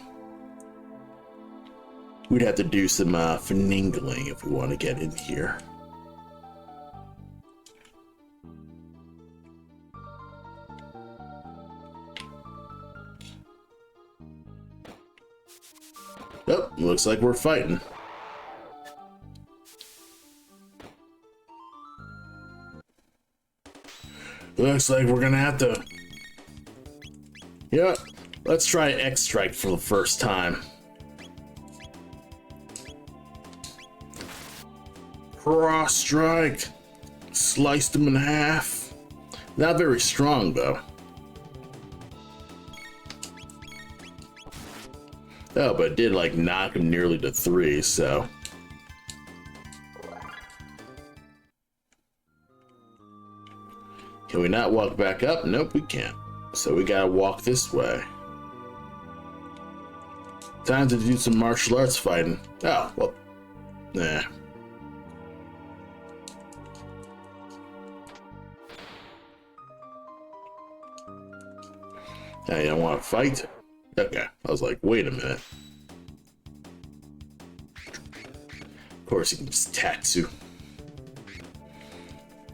We'd have to do some finagling if we want to get in here. Oh, looks like we're fighting. Looks like we're gonna have to... Yeah, let's try X-Strike for the first time. Cross Strike. Sliced him in half. Not very strong, though. Oh, but it did, like, knock him nearly to 3, so... Can we not walk back up? Nope, we can't. So we gotta walk this way. Time to do some martial arts fighting. Oh, well... Nah. Hey, you don't want to fight? Okay, I was like, wait a minute. Of course, he can just tattoo.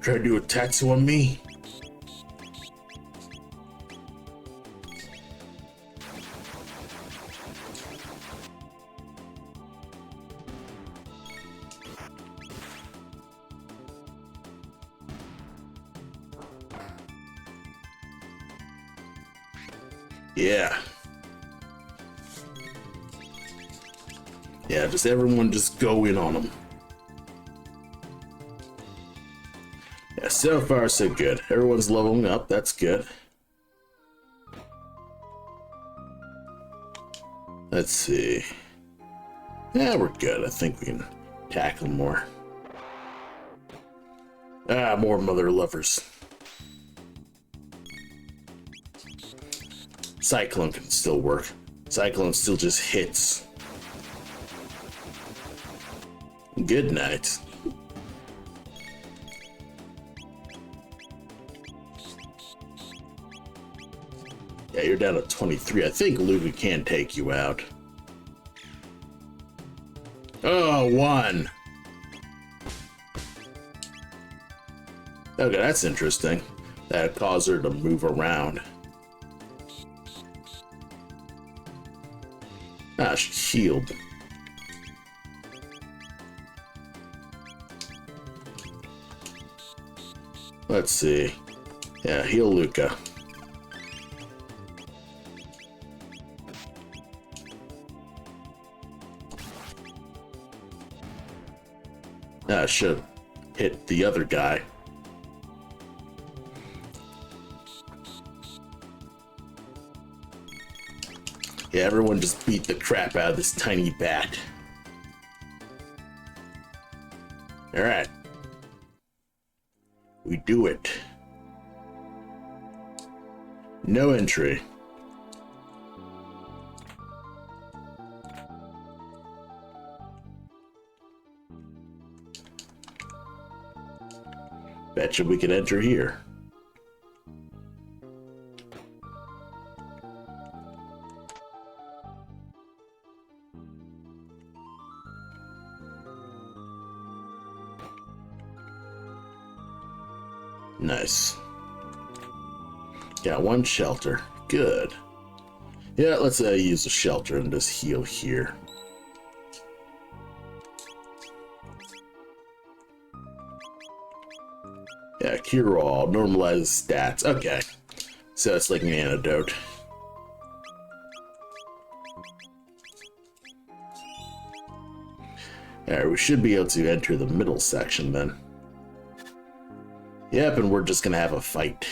Try to do a tattoo on me? Yeah. Yeah, just everyone just go in on them. Yeah, so far so good. Everyone's leveling up, that's good. Let's see. Yeah, we're good. I think we can tackle more. Ah, more mother lovers. Cyclone can still work. Cyclone still just hits. Good night. Yeah, you're down to 23. I think Luca can take you out. Oh, one. Okay, that's interesting. That caused her to move around. Ah, she's healed. Let's see. Yeah, heal Luca. Ah, should hit the other guy. Yeah, everyone just beat the crap out of this tiny bat. Alright. We do it. No entry. Betcha we can enter here. Nice. Got one shelter. Good. Yeah, let's use the shelter and just heal here. Yeah, cure all, normalize stats. Okay. So it's like an antidote. Alright, we should be able to enter the middle section then. Yep, and we're just gonna have a fight.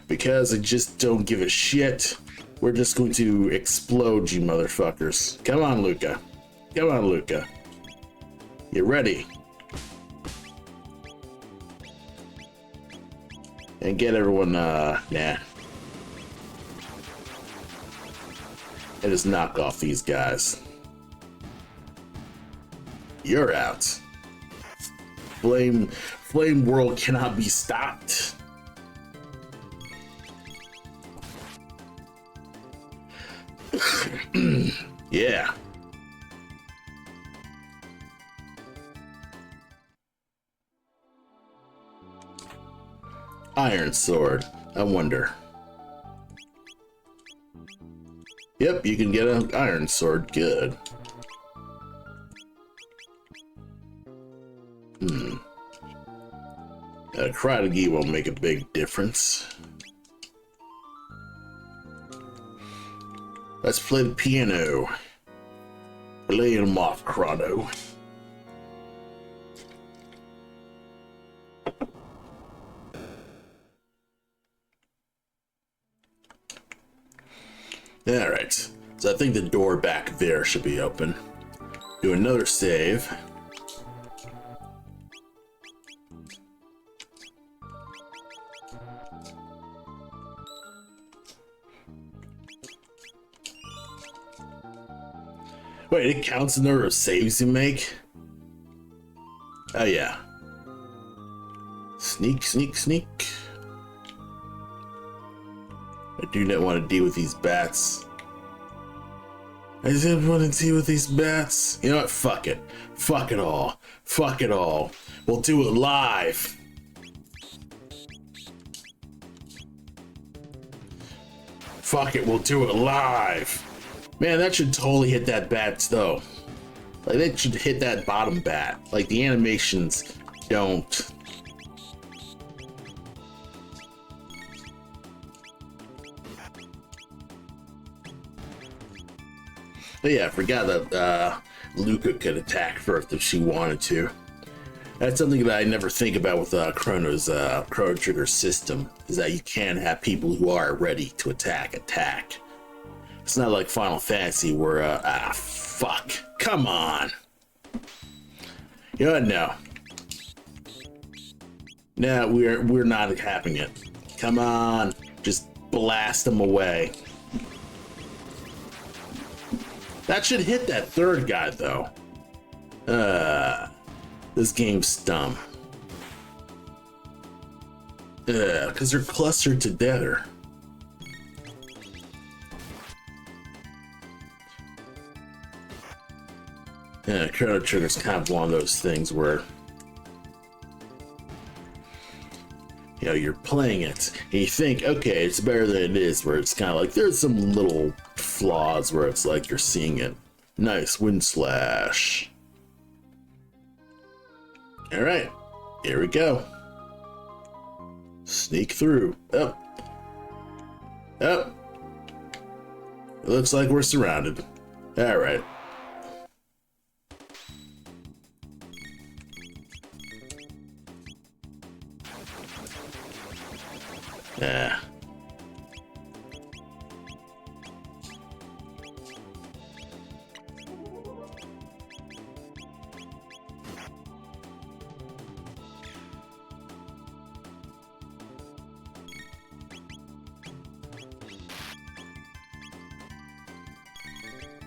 Because I just don't give a shit. We're just going to explode you motherfuckers. Come on, Luca. Come on, Luca. You ready? And get everyone, nah. And just knock off these guys. You're out. Flame World cannot be stopped. Yeah. Iron Sword. I wonder. Yep, you can get an Iron Sword. Good. Karate won't make a big difference. Let's play the piano. Play them off, Chrono. Alright, so I think the door back there should be open. Do another save. Wait, it counts the number of saves you make? Oh yeah. Sneak, sneak, sneak. I do not want to deal with these bats. I didn't want to deal with these bats. You know what? Fuck it. Fuck it all. Fuck it all. We'll do it live. Fuck it, we'll do it live. Man, that should totally hit that bat though. Like, that should hit that bottom bat. Like, the animations don't. But yeah, I forgot that Luca could attack first if she wanted to. That's something that I never think about with Chrono's Chrono Trigger system, is that you can have people who are ready to attack. It's not like Final Fantasy where, fuck, come on. You know what, no. No, we're not having it. Come on, just blast them away. That should hit that third guy, though. This game's dumb. Because they're clustered together. Yeah, Chrono Trigger's kind of one of those things where, you know, you're playing it and you think, okay, it's better than it is, where it's kind of like there's some little flaws where it's like you're seeing it. Nice wind slash. All right, here we go. Sneak through. Up. Up. It looks like we're surrounded. All right. Yeah.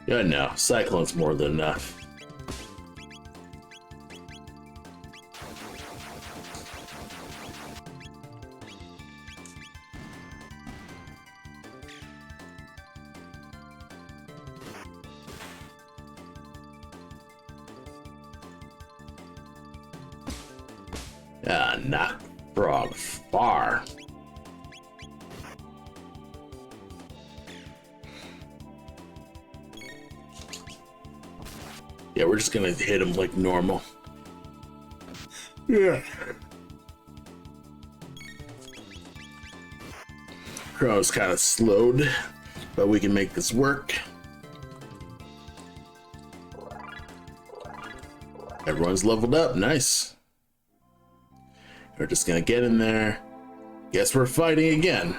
Yeah, no. Cyclone's more than enough. Ah, knock frog far. Yeah, we're just gonna hit him like normal. Yeah. Chrono's kind of slowed, but we can make this work. Everyone's leveled up, nice. We're just gonna get in there. Guess we're fighting again.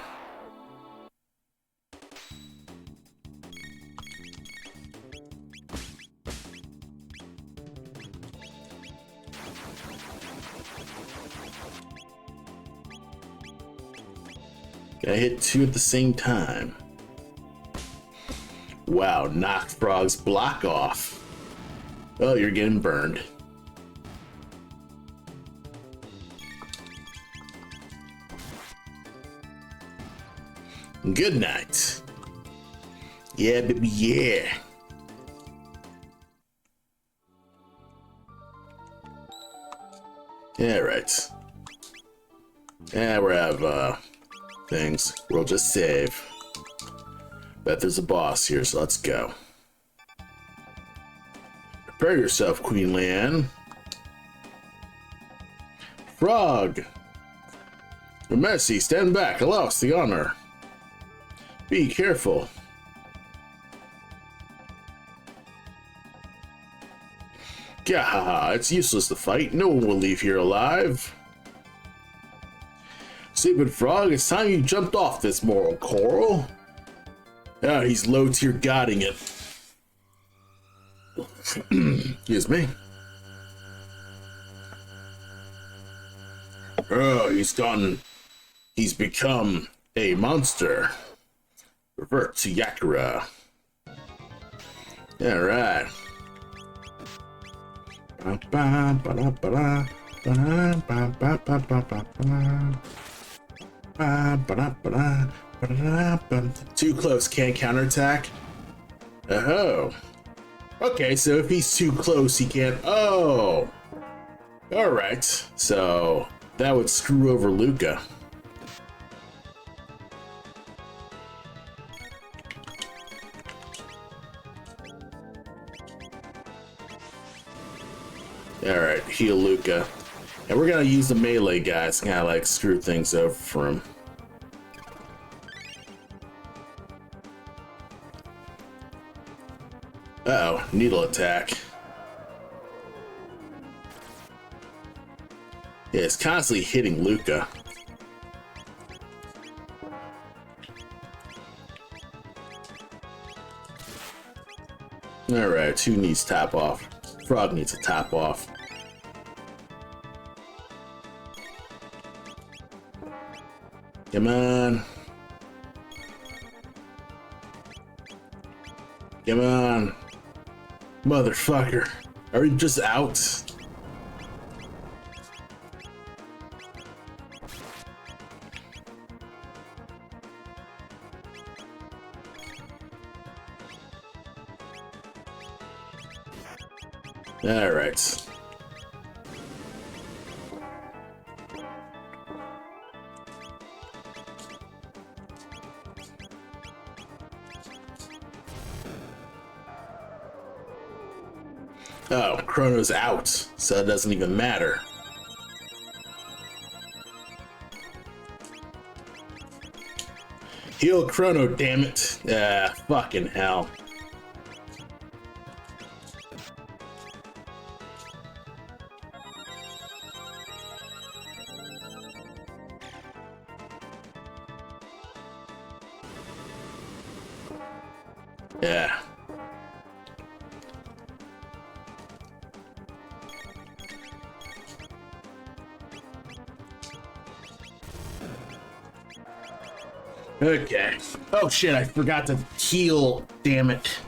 Gotta hit two at the same time. Wow, knocked frog's block off. Oh, you're getting burned. Good night. Yeah, baby, yeah. Yeah, right. Yeah, we have things. We'll just save. Bet there's a boss here, so let's go. Prepare yourself, Queen Leanne. Frog! Mercy, stand back. Allow us the honor. Be careful. Gahaha, it's useless to fight. No one will leave here alive. Stupid frog, it's time you jumped off this moral coral. Ah, he's low tier godding it. Excuse me. Oh, he's become a monster. Revert to Yakura. Yeah, right. Too close, can't counterattack. Oh. Okay, so if he's too close, he can't. Oh. Alright. So that would screw over Luca. Alright, heal Luca. And we're gonna use the melee guys to kind of like screw things over for him. Uh-oh, needle attack. Yeah, it's constantly hitting Luca. Alright, who needs tap off? Frog needs a tap off. Come on. Come on. Motherfucker. Are we just out? Alright. Oh, Chrono's out, so it doesn't even matter. Heal Chrono, damn it. Ah, fucking hell. Yeah. Okay. Oh shit, I forgot to heal. Damn it.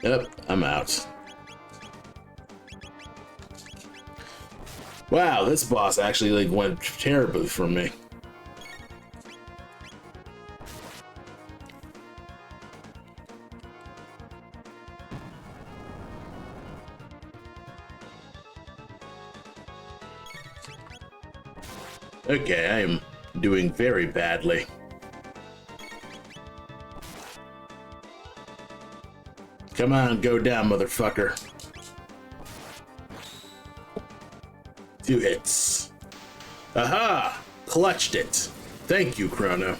Yep, I'm out. Wow, this boss actually like went terribly for me. Okay, I am doing very badly. Come on, go down, motherfucker. 2 hits. Aha! Clutched it. Thank you, Chrono.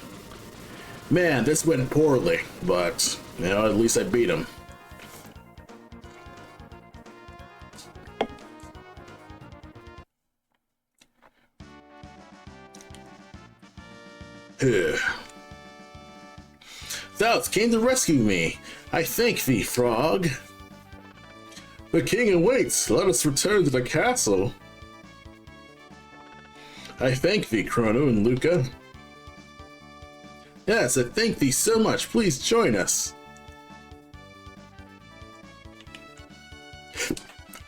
Man, this went poorly, but, you know, at least I beat him. Thou came to rescue me. I thank thee, Frog. The king awaits. Let us return to the castle. I thank thee, Chrono and Luca. Yes, I thank thee so much. Please join us.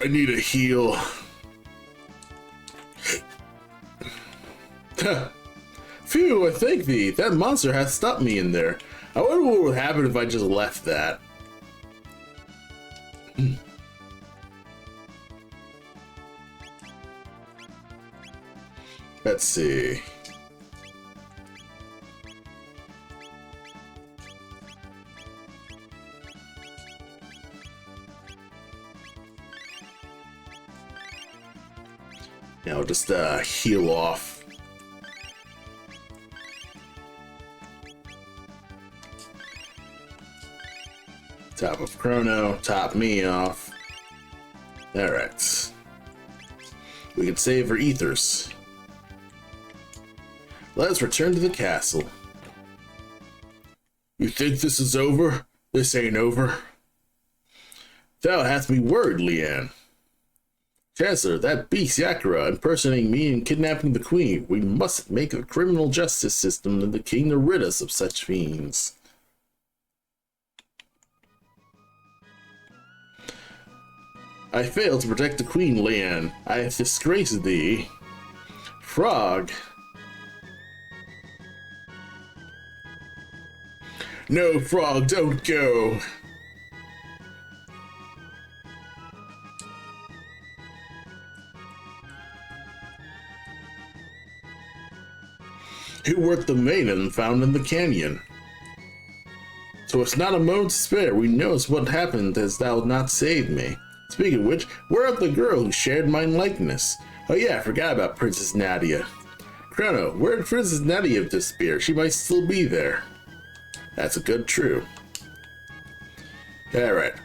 I need a heal. Phew, I thank thee. That monster has stopped me in there. I wonder what would happen if I just left that. Let's see. Now just heal off. Top of Chrono, top me off. Alright. We can save our ethers. Let's return to the castle. You think this is over? This ain't over. Thou hast me worried, Leanne. Chancellor, that beast Yakura impersonating me and kidnapping the queen. We must make a criminal justice system in the king to rid us of such fiends. I failed to protect the queen, Leanne. I have disgraced thee. Frog. No, Frog, don't go. Who worked the maiden found in the canyon? So it's not a moment to spare. We know what happened as thou not saved me. Speaking of which, where art the girl who shared my likeness? Oh yeah, I forgot about Princess Nadia. Chrono, where did Princess Nadia disappear? She might still be there. That's a good true. Alright.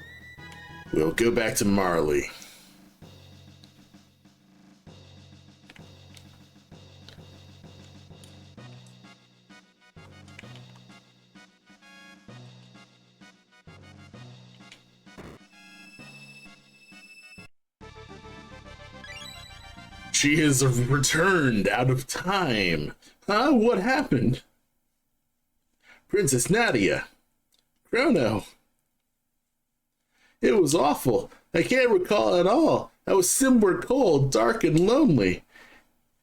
We'll go back to Marley. She has returned out of time. Huh? What happened? Princess Nadia. Chrono. It was awful. I can't recall at all. I was somewhere cold, dark, and lonely.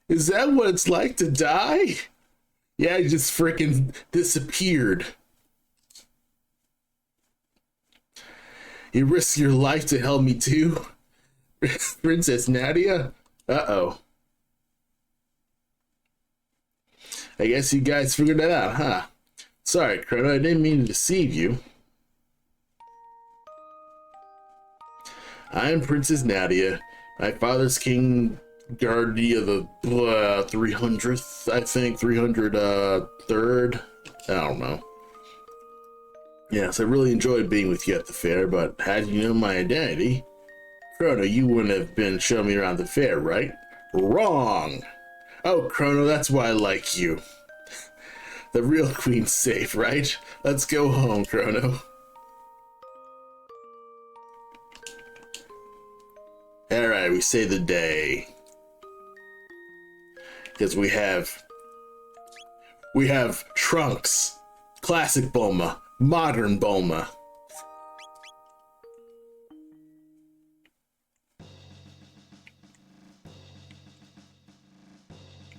Is that what it's like to die? Yeah, he just freaking disappeared. You risk your life to help me too? Princess Nadia? Uh-oh. I guess you guys figured that out, huh? Sorry, Chrono, I didn't mean to deceive you. I am Princess Nadia. My father's King Guardia the 300th, I think, 303rd. I don't know. Yes, I really enjoyed being with you at the fair, but had you known my identity, Chrono, you wouldn't have been showing me around the fair, right? Wrong! Oh, Chrono, that's why I like you. The real queen's safe, right? Let's go home, Chrono. Alright, we save the day. Because we have Trunks, classic Bulma, modern Bulma.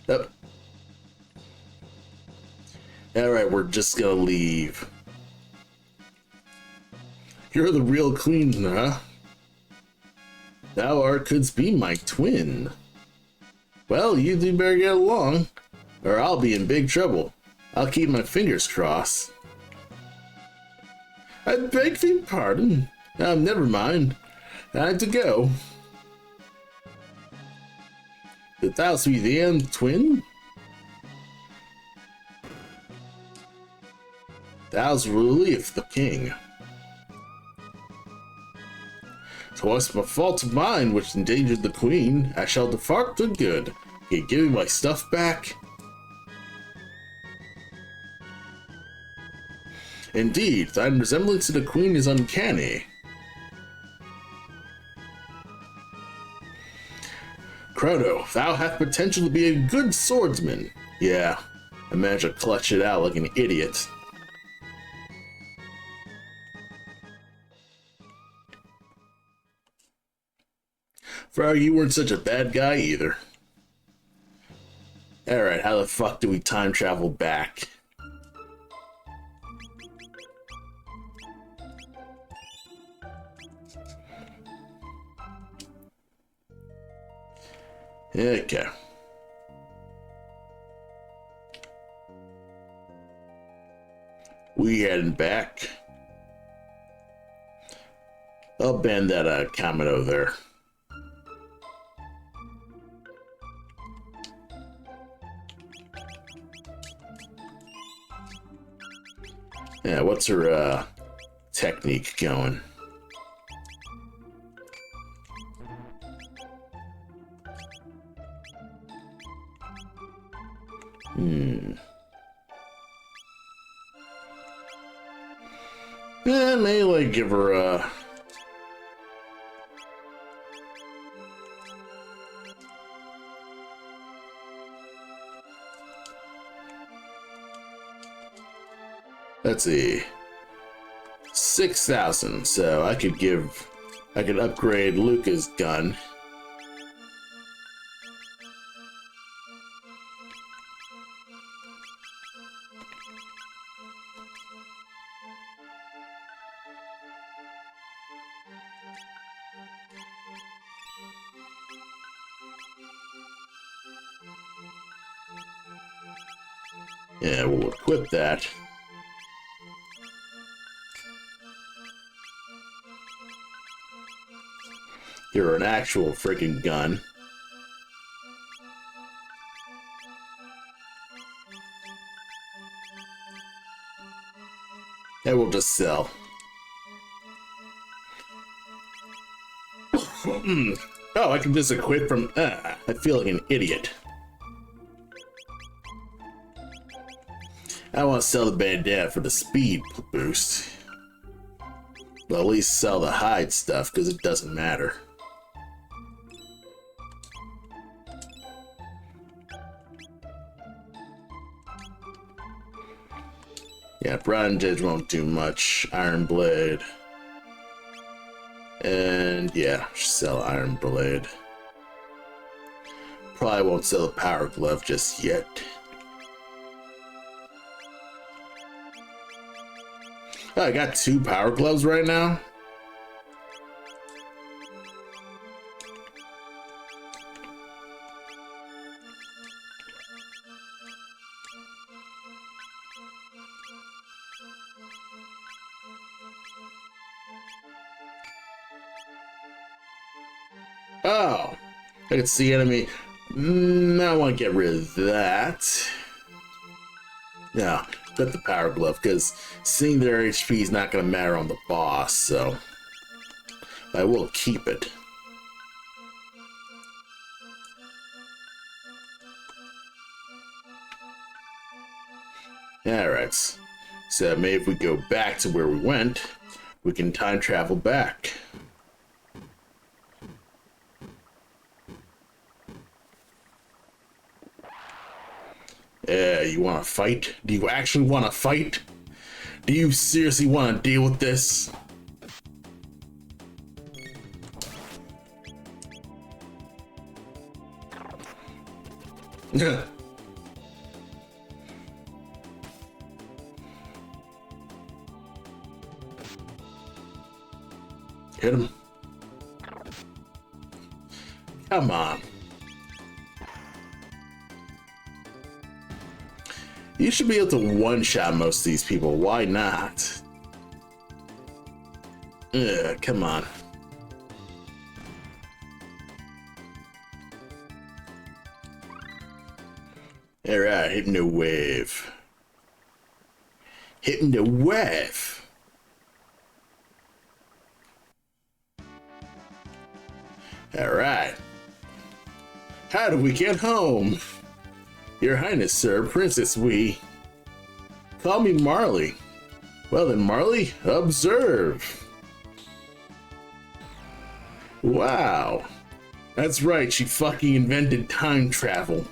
Yep. Alright, we're just gonna leave. You're the real queen, huh? Thou art couldst be my twin. Well, you two better get along, or I'll be in big trouble. I'll keep my fingers crossed. I beg for your pardon. Never mind. I have to go. Did thou be the end twin? Thou's relief the king. 'Twas a fault of mine which endangered the queen. I shall depart for good. Can you give me my stuff back? Indeed, thy resemblance to the queen is uncanny. Chrono, thou hast potential to be a good swordsman. Yeah, I managed to clutch it out like an idiot. Frog, you weren't such a bad guy either. Alright, how the fuck do we time travel back? Okay. We heading back. I'll ban that comment over there. Yeah, what's her technique going? Yeah, maybe like give her a let's see, 6,000. So I could upgrade Luca's gun. Yeah, we'll equip that. You're an actual freaking gun. And we'll just sell. Oh, I can just equip from... I feel like an idiot. I want to sell the bandana for the speed boost. But at least sell the hide stuff, because it doesn't matter. Yeah, Bronze Edge won't do much. Iron Blade. And yeah, sell Iron Blade. Probably won't sell a Power Glove just yet. Oh, I got 2 Power Gloves right now. Oh, I can see enemy. I want to get rid of that. No, put the Power Glove, because seeing their HP is not going to matter on the boss, so I will keep it. Alright, so maybe if we go back to where we went, we can time travel back. You want to fight? Do you actually want to fight? Do you seriously want to deal with this? Hit him. Come on. You should be able to one-shot most of these people. Why not? Ugh, come on. Alright, hitting the wave. Hitting the wave. Alright. How do we get home? Your Highness, sir, Princess we. Call me Marley. Well then, Marley, observe. Wow. That's right, she fucking invented time travel.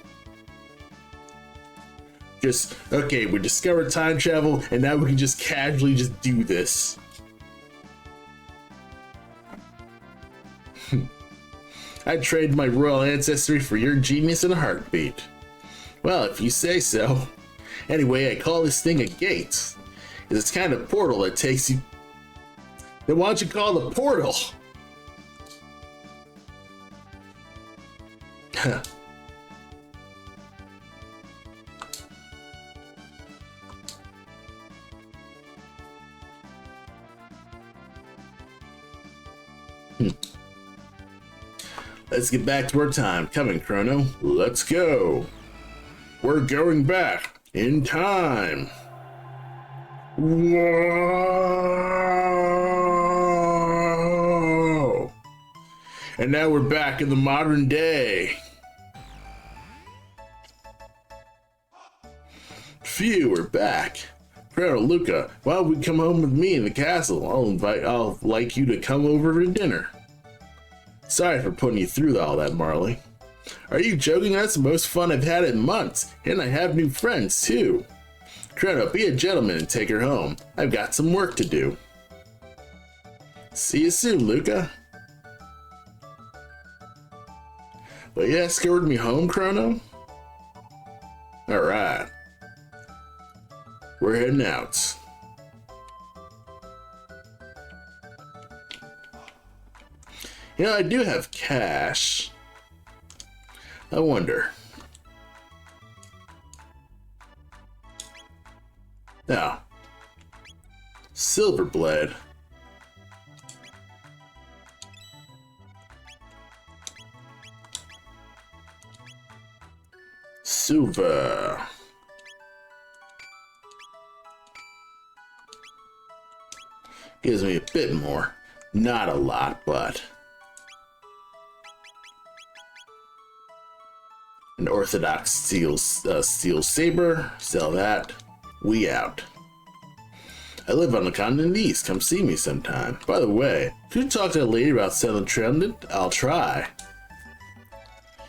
Okay, we discovered time travel, and now we can just casually just do this. I'd trade my royal ancestry for your genius in a heartbeat. Well, if you say so. Anyway, I call this thing a gate. It's kind of portal that takes you... Then why don't you call it a portal? Let's get back to our time. Coming, Chrono. Let's go. We're going back in time. Whoa! And now we're back in the modern day. Phew, we're back. Chrono, Luca, why don't we come home with me in the castle? I'll like you to come over for dinner. Sorry for putting you through all that, Marley. Are you joking? That's the most fun I've had in months, and I have new friends too. Chrono, be a gentleman and take her home. I've got some work to do. See you soon, Luca. Will you escort me home, Chrono? Alright. We're heading out. You know, I do have cash. I wonder. Now, silver blade. Silver. Gives me a bit more. Not a lot, but... An orthodox steel saber. Sell that. We out. I live on the continent east. Come see me sometime. By the way, could you talk to a lady about selling pendant? I'll try.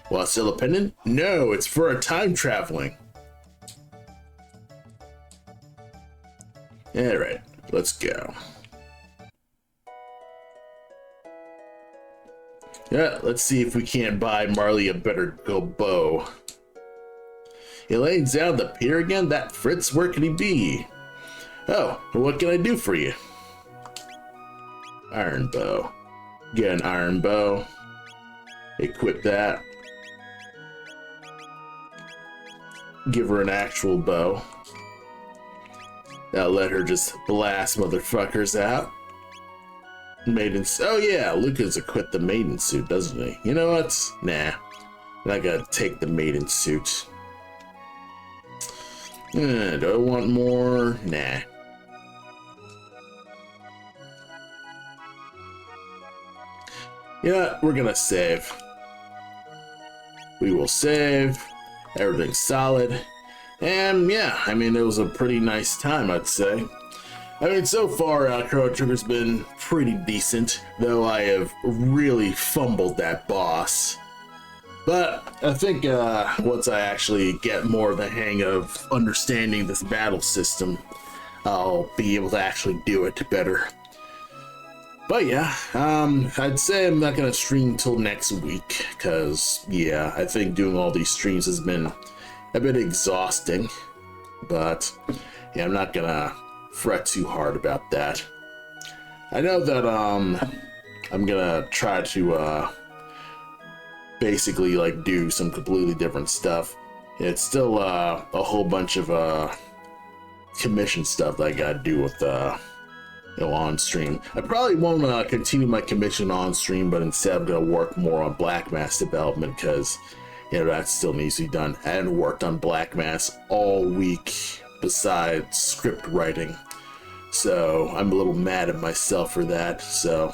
Want to sell a pendant? No, it's for a time traveling. Alright, let's go. Yeah, let's see if we can't buy Marley a better bow. Elaine's out of the pier again? That Fritz, where can he be? Oh, what can I do for you? Iron bow. Get an iron bow. Equip that. Give her an actual bow. Now let her just blast motherfuckers out. Maiden. Oh yeah, Lucas equipped the maiden suit, doesn't he? You know what? Nah. I'm not gonna take the maiden suit. Do I want more? Nah. Yeah, we're gonna save. We will save. Everything's solid. And yeah, I mean, it was a pretty nice time, I'd say. I mean, so far, Chrono Trigger's been pretty decent, though I have really fumbled that boss. But I think once I actually get more of the hang of understanding this battle system, I'll be able to actually do it better. But yeah, I'd say I'm not going to stream till next week, because, yeah, I think doing all these streams has been a bit exhausting. But, yeah, I'm not going to fret too hard about that. I know that, I'm going to try to, basically, like, do some completely different stuff. It's still, a whole bunch of, commission stuff that I gotta do with, on stream. I probably won't continue my commission on stream, but instead I'm gonna work more on Black Mass development, because that still needs to be done. I hadn't worked on Black Mass all week besides script writing, so I'm a little mad at myself for that. So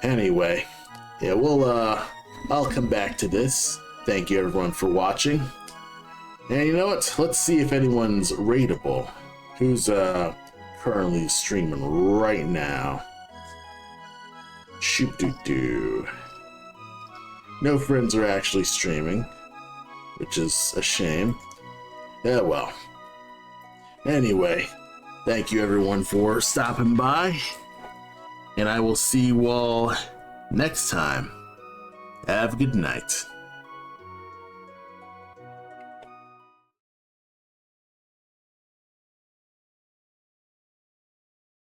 anyway, yeah, I'll come back to this. Thank you everyone for watching, and you know what, let's see if anyone's rateable. Who's currently streaming right now? Shoot doo doo. No friends are actually streaming, which is a shame. Yeah, well. Anyway, thank you everyone for stopping by, and I will see you all next time. Have a good night.